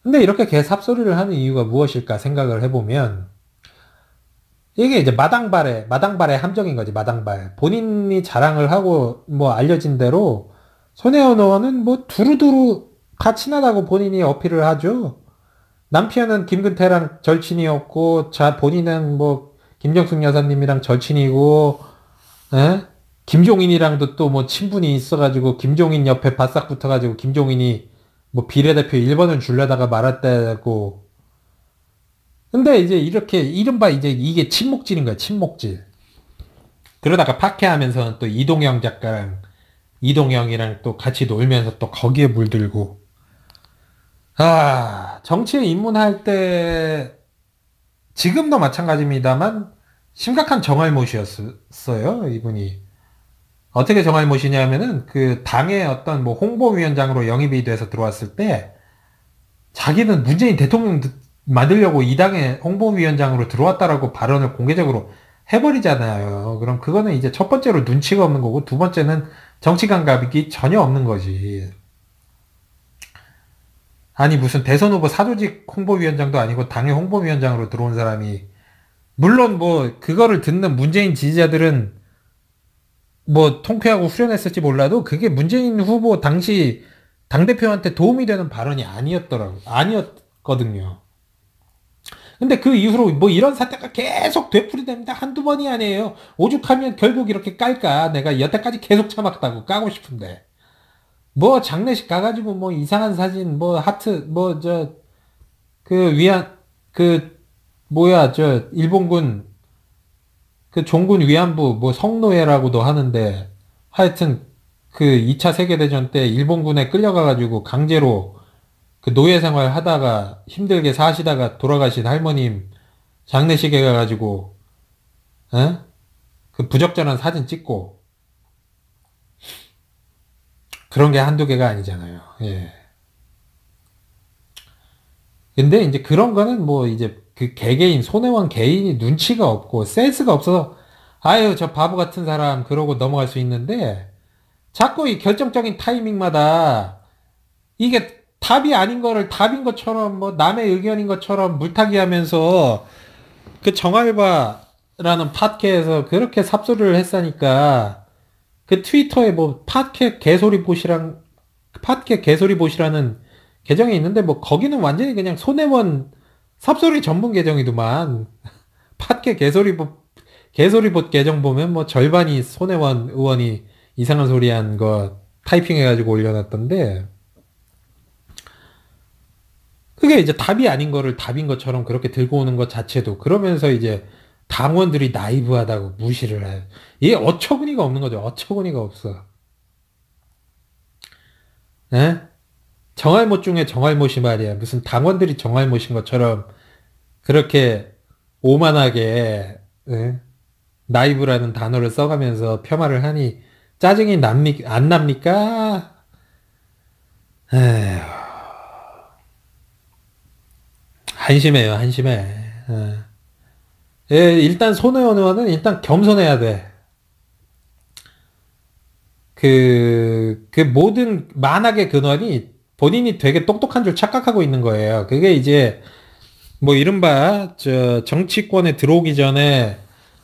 근데 이렇게 개 삽소리를 하는 이유가 무엇일까 생각을 해보면, 이게 이제 마당발의 함정인 거지, 마당발. 본인이 자랑을 하고 뭐 알려진 대로 손혜원 의원은 뭐 두루두루 다 친하다고 본인이 어필을 하죠. 남편은 김근태랑 절친이었고, 본인은 뭐 김정숙 여사님이랑 절친이고, 에? 김종인이랑도 또 뭐 친분이 있어가지고 김종인 옆에 바싹 붙어가지고 김종인이 뭐 비례대표 1번을 주려다가 말았다고. 근데 이제 이렇게 이른바 이제 이게 친목질인 거야, 친목질. 그러다가 파케하면서는 또 이동영이랑 또 같이 놀면서 또 거기에 물들고. 정치에 입문할 때 지금도 마찬가지입니다만 심각한 정알못이었어요, 이분이. 어떻게 정알못이냐면은 그 당의 어떤 뭐 홍보위원장으로 영입이 돼서 들어왔을 때 자기는 문재인 대통령 만들려고 이 당의 홍보위원장으로 들어왔다라고 발언을 공개적으로 해버리잖아요. 그럼 그거는 이제 첫 번째로 눈치가 없는 거고, 두 번째는 정치 감각이 전혀 없는 거지. 아니 무슨 대선 후보 사조직 홍보위원장도 아니고 당의 홍보위원장으로 들어온 사람이, 물론 뭐 그거를 듣는 문재인 지지자들은 뭐 통쾌하고 후련했을지 몰라도 그게 문재인 후보 당시 당대표한테 도움이 되는 발언이 아니었거든요. 근데 그 이후로 뭐 이런 사태가 계속 되풀이됩니다. 한두 번이 아니에요. 오죽하면 결국 이렇게 깔까. 내가 여태까지 계속 참았다고 까고 싶은데. 뭐 장례식 가가지고 뭐 이상한 사진 뭐 하트 뭐 일본군 그 종군 위안부 뭐 성노예라고도 하는데, 하여튼 그 2차 세계대전 때 일본군에 끌려가가지고 강제로 그 노예 생활 하다가 힘들게 사시다가 돌아가신 할머님 장례식에 가가지고 그 부적절한 사진 찍고, 그런 게 한두 개가 아니잖아요. 예. 근데 이제 그런 거는 뭐 이제 그 개개인, 손혜원 개인이 눈치가 없고 센스가 없어서 아유 저 바보 같은 사람 그러고 넘어갈 수 있는데, 자꾸 이 결정적인 타이밍마다 이게 답이 아닌 거를 답인 것처럼 뭐 남의 의견인 것처럼 물타기 하면서, 그 정알바라는 팟캐에서 그렇게 삽소리를 했으니까 그 트위터에 뭐 팟캐 개소리 보시라는 계정이 있는데, 뭐 거기는 완전히 그냥 손혜원 삽소리 전문 계정이더만. 팟캐 개소리봇 계정 보면 뭐 절반이 손혜원 의원이 이상한 소리 한 거 타이핑해가지고 올려놨던데, 그게 이제 답이 아닌 거를 답인 것처럼 그렇게 들고 오는 것 자체도, 그러면서 이제 당원들이 나이브하다고 무시를 해. 이게 어처구니가 없는 거죠. 어처구니가 없어. 예? 정알못 중에 정알못이 말이야. 무슨 당원들이 정알못인 것처럼 그렇게 오만하게, 예? 나이브라는 단어를 써가면서 폄하를 하니 짜증이 안 납니까? 에휴, 한심해요, 한심해. 예. 예, 일단 손혜원 의원은 일단 겸손해야 돼. 그 모든 만악의 근원이 본인이 되게 똑똑한 줄 착각하고 있는 거예요. 그게 이제 뭐 이른바 정치권에 들어오기 전에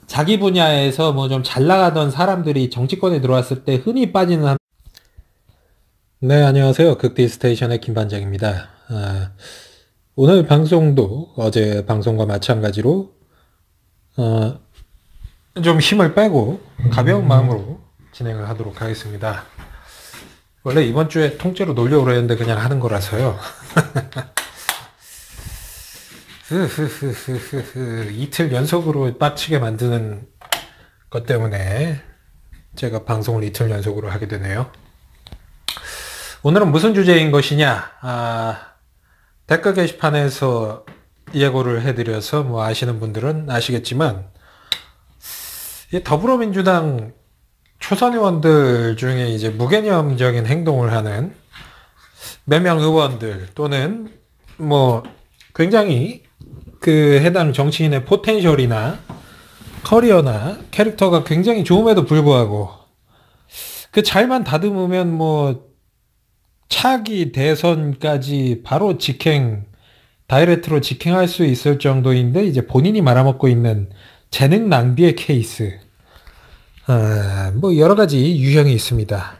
자기 분야에서 뭐 좀 잘 나가던 사람들이 정치권에 들어왔을 때 흔히 빠지는 네, 안녕하세요. 극디 스테이션의 김반장입니다. 오늘 방송도 어제 방송과 마찬가지로 좀 힘을 빼고 가벼운 마음으로 진행을 하도록 하겠습니다. 원래 이번 주에 통째로 놀려고 그랬는데 그냥 하는 거라서요. 이틀 연속으로 빡치게 만드는 것 때문에 제가 방송을 이틀 연속으로 하게 되네요. 오늘은 무슨 주제인 것이냐? 댓글 게시판에서 예고를 해드려서 뭐 아시는 분들은 아시겠지만 이 더불어민주당 초선 의원들 중에 이제 무개념적인 행동을 하는 몇 명 의원들 또는 뭐 굉장히 그 해당 정치인의 포텐셜이나 커리어나 캐릭터가 굉장히 좋음에도 불구하고 그 잘만 다듬으면 뭐 차기 대선까지 바로 다이렉트로 직행할 수 있을 정도인데 이제 본인이 말아먹고 있는 재능 낭비의 케이스. 뭐 여러 가지 유형이 있습니다.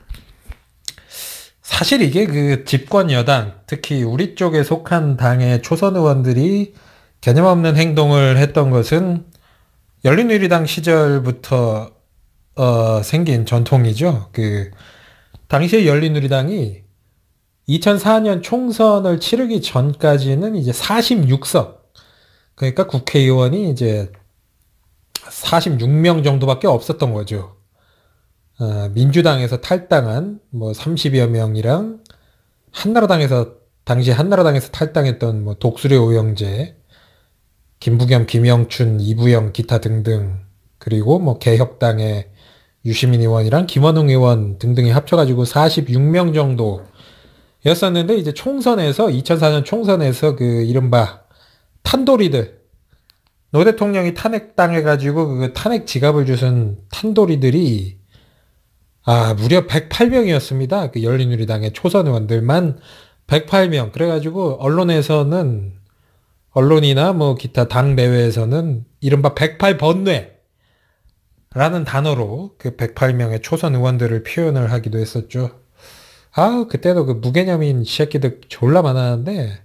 사실 이게 그 집권 여당, 특히 우리 쪽에 속한 당의 초선 의원들이 개념 없는 행동을 했던 것은 열린우리당 시절부터 생긴 전통이죠. 그 당시에 열린우리당이 2004년 총선을 치르기 전까지는 이제 46석, 그러니까 국회의원이 이제 46명 정도밖에 없었던 거죠. 민주당에서 탈당한 뭐 30여 명이랑 당시 한나라당에서 탈당했던 뭐 독수리 오영재, 김부겸, 김영춘, 이부영 기타 등등, 그리고 뭐 개혁당의 유시민 의원이랑 김원웅 의원 등등이 합쳐가지고 46명 정도였었는데 이제 2004년 총선에서 그 이른바 탄도리들, 노 대통령이 탄핵당해가지고 그 탄핵 지갑을 주신 탄도리들이 무려 108명이었습니다. 그 열린우리당의 초선 의원들만 108명. 그래가지고 언론이나 뭐 기타 당 내외에서는 이른바 108번뇌라는 단어로 그 108명의 초선 의원들을 표현을 하기도 했었죠. 그때도 그 무개념인 새끼들 졸라 많았는데,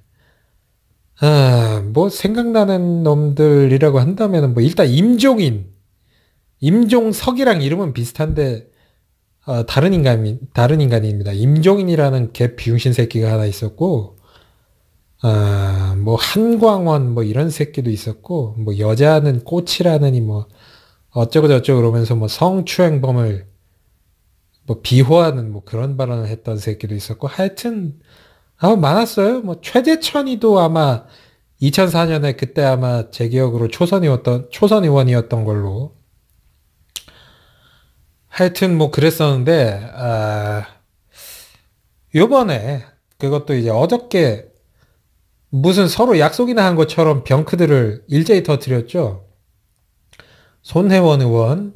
뭐 생각나는 놈들이라고 한다면 뭐 일단 임종석이랑 이름은 비슷한데 다른 인간입니다. 임종인이라는 개 비용신 새끼가 하나 있었고, 뭐 한광원 뭐 이런 새끼도 있었고, 뭐 여자는 꽃이라느니 뭐 어쩌고 저쩌고 그러면서 뭐 성추행범을 뭐 비호하는 뭐 그런 발언을 했던 새끼도 있었고, 하여튼 많았어요. 뭐 최재천이도 아마 2004년에 그때 아마 제 기억으로 초선 의원이었던 걸로. 하여튼 뭐 그랬었는데 요번에 그것도 이제 어저께 무슨 서로 약속이나 한 것처럼 병크들을 일제히 터뜨렸죠. 손혜원 의원은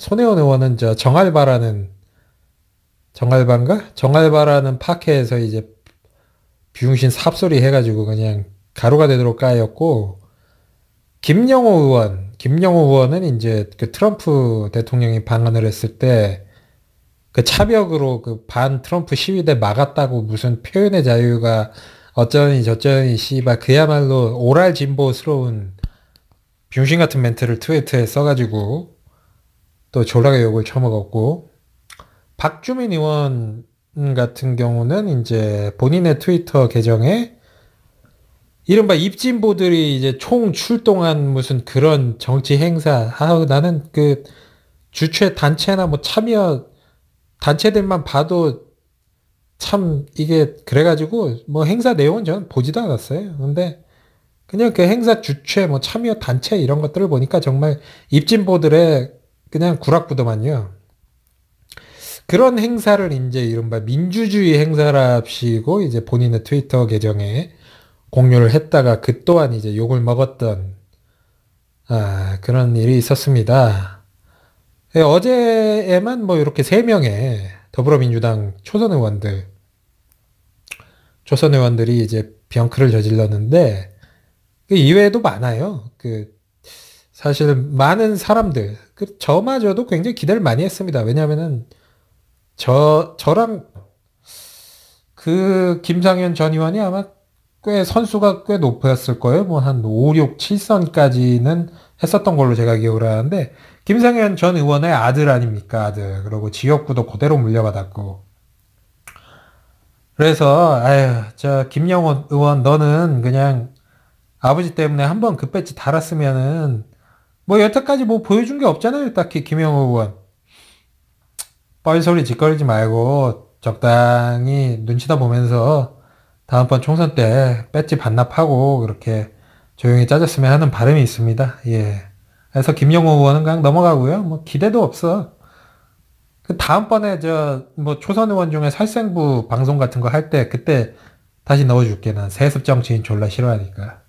정알바라는 팟캐에서 이제 비용신 삽소리 해가지고 그냥 가루가 되도록 까였고, 김영호 의원은 이제 그 트럼프 대통령이 방한을 했을 때 그 차벽으로 그 반 트럼프 시위대 막았다고 무슨 표현의 자유가 어쩌니 저쩌니 씨발 그야말로 오랄 진보스러운 병신 같은 멘트를 트위터에 써가지고 또 졸라게 욕을 처먹었고, 박주민 의원 같은 경우는 이제 본인의 트위터 계정에 이른바 입진보들이 이제 총 출동한 무슨 그런 정치 행사, 나는 그 주최 단체나 뭐 참여 단체들만 봐도 참 이게 그래가지고 뭐 행사 내용은 저는 보지도 않았어요. 근데 그냥 그 행사 주최 뭐 참여 단체 이런 것들을 보니까 정말 입진보들의 그냥 구락부더만요. 그런 행사를 이제 이른바 민주주의 행사랍시고 이제 본인의 트위터 계정에 공유를 했다가 그 또한 이제 욕을 먹었던 그런 일이 있었습니다. 예, 어제에만 뭐 이렇게 3명의 더불어민주당 초선 의원들이 이제 병크를 저질렀는데 그 이외에도 많아요. 그 사실 많은 사람들 저마저도 굉장히 기대를 많이 했습니다. 왜냐하면은 저랑 그 김상현 전 의원이 아마 꽤 선수가 꽤 높았을 거예요. 뭐 한 5, 6, 7선까지는 했었던 걸로 제가 기억을 하는데 김상현 전 의원의 아들 아닙니까? 아들. 그리고 지역구도 그대로 물려받았고. 그래서 아유, 저 김영호 의원 너는 그냥 아버지 때문에 한번 그 배지 달았으면은 뭐 여태까지 뭐 보여준 게 없잖아요. 딱히 김영호 의원. 뻘소리 짓거리지 말고 적당히 눈치다 보면서 다음번 총선 때 배지 반납하고 그렇게 조용히 짜졌으면 하는 바람이 있습니다. 예. 그래서 김영호 의원은 그냥 넘어가고요. 뭐 기대도 없어. 그 다음번에 저 뭐 초선 의원 중에 살생부 방송 같은 거 할 때 그때 다시 넣어줄게. 난 세습 정치인 졸라 싫어하니까.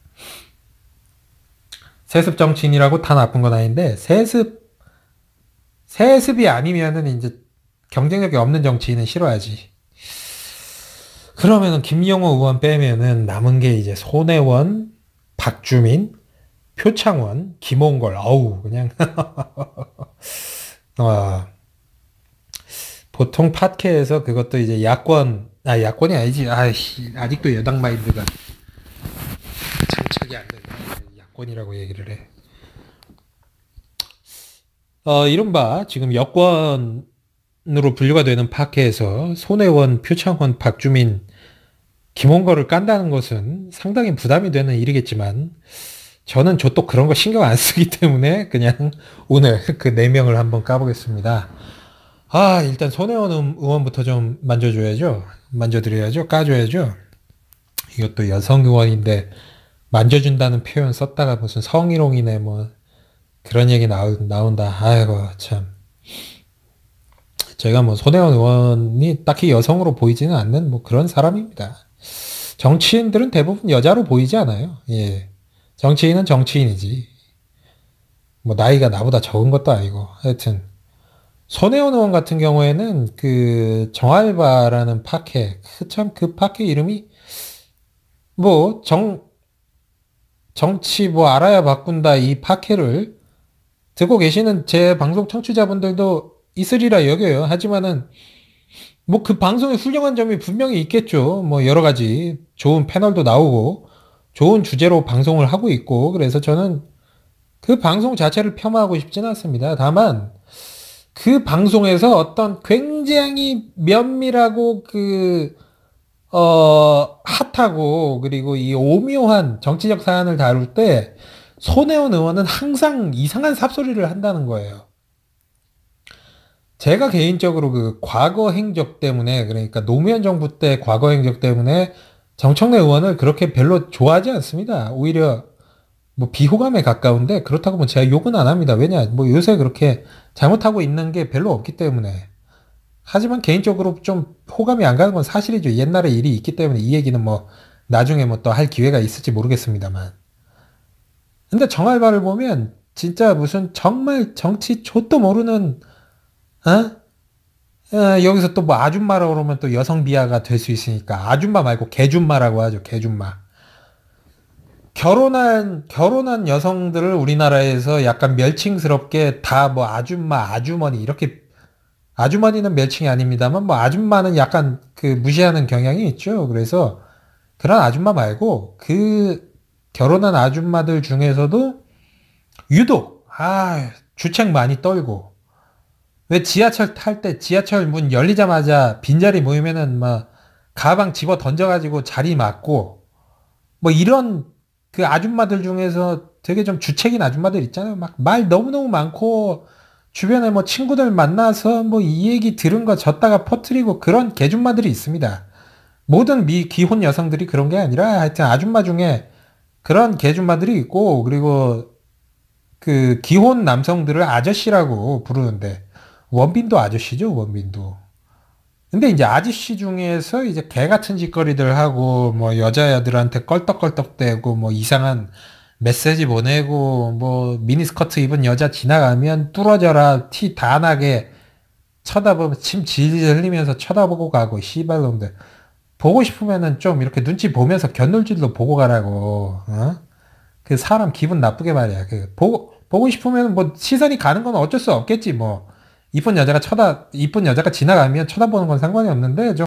세습 정치인이라고 다 나쁜 건 아닌데 세습이 아니면은 이제 경쟁력이 없는 정치인은 싫어하지. 그러면은 김영호 의원 빼면은 남은 게 이제 손혜원, 박주민, 표창원, 김홍걸. 어우 그냥 보통 팟캐에서 그것도 이제 야권이 아니지. 아이씨 아직도 여당 마인드가 장착이 안 되네. 야권이라고 얘기를 해. 이른바 지금 여권으로 분류가 되는 팟캐에서 손혜원, 표창원, 박주민, 김홍걸을 깐다는 것은 상당히 부담이 되는 일이겠지만 저는 저 또 그런 거 신경 안 쓰기 때문에 그냥 오늘 그 4명을 한번 까보겠습니다. 일단 손혜원 의원부터 좀 만져드려야죠. 까줘야죠. 이것도 여성 의원인데 만져준다는 표현 썼다가 무슨 성희롱이네 뭐 그런 얘기 나온다. 아이고 참. 제가 뭐 손혜원 의원이 딱히 여성으로 보이지는 않는 뭐 그런 사람입니다. 정치인들은 대부분 여자로 보이지 않아요. 예. 정치인은 정치인이지. 뭐 나이가 나보다 적은 것도 아니고. 하여튼 손혜원 의원 같은 경우에는 그 정알바라는 팟캐 참 그 팟캐 이름이 뭐 정치 뭐 알아야 바꾼다 이 팟캐를 듣고 계시는 제 방송 청취자분들도 있으리라 여겨요. 하지만은 뭐 그 방송에 훌륭한 점이 분명히 있겠죠. 뭐 여러 가지 좋은 패널도 나오고 좋은 주제로 방송을 하고 있고 그래서 저는 그 방송 자체를 폄하하고 싶지는 않습니다. 다만 그 방송에서 어떤 굉장히 면밀하고 핫하고 그리고 이 오묘한 정치적 사안을 다룰 때 손혜원 의원은 항상 이상한 삽소리를 한다는 거예요. 제가 개인적으로 그 과거 행적 때문에 그러니까 노무현 정부 때 과거 행적 때문에 정청래 의원을 그렇게 별로 좋아하지 않습니다. 오히려 뭐 비호감에 가까운데 그렇다고 뭐 제가 욕은 안 합니다. 왜냐 뭐 요새 그렇게 잘못하고 있는 게 별로 없기 때문에. 하지만 개인적으로 좀 호감이 안 가는 건 사실이죠. 옛날에 일이 있기 때문에 이 얘기는 뭐 나중에 뭐 또 할 기회가 있을지 모르겠습니다만. 근데 정알바를 보면 진짜 무슨 정말 정치 좆도 모르는 여기서 또 뭐 아줌마라고 그러면 또 여성 비하가 될 수 있으니까 아줌마 말고 개줌마라고 하죠. 개줌마. 결혼한 여성들을 우리나라에서 약간 멸칭스럽게 다 뭐 아줌마, 아주머니 이렇게 아주머니는 멸칭이 아닙니다만 뭐 아줌마는 약간 그 무시하는 경향이 있죠. 그래서 그런 아줌마 말고 그 결혼한 아줌마들 중에서도 유독 주책 많이 떨고 왜 지하철 탈 때 지하철 문 열리자마자 빈자리 모이면은 막 가방 집어 던져가지고 자리 맞고 뭐 이런 그 아줌마들 중에서 되게 좀 주책인 아줌마들 있잖아요. 막 말 너무너무 많고 주변에 뭐 친구들 만나서 뭐 이 얘기 들은 거 졌다가 퍼뜨리고 그런 개줌마들이 있습니다. 모든 기혼 여성들이 그런 게 아니라 하여튼 아줌마 중에 그런 개줌마들이 있고, 그리고 그 기혼 남성들을 아저씨라고 부르는데 원빈도 아저씨죠, 원빈도. 근데 이제 아저씨 중에서 이제 개 같은 짓거리들 하고 뭐 여자애들한테 껄떡껄떡대고 뭐 이상한 메시지 보내고 뭐 미니스커트 입은 여자 지나가면 뚫어져라 티 다 나게 쳐다보면 침 질질 흘리면서 쳐다보고 가고 씨발놈들. 보고 싶으면은 좀 이렇게 눈치 보면서 견눈질도 보고 가라고. 어? 그 사람 기분 나쁘게 말이야. 그 보고 싶으면 뭐 시선이 가는 건 어쩔 수 없겠지 뭐. 이쁜 여자가 지나가면 쳐다보는 건 상관이 없는데 좀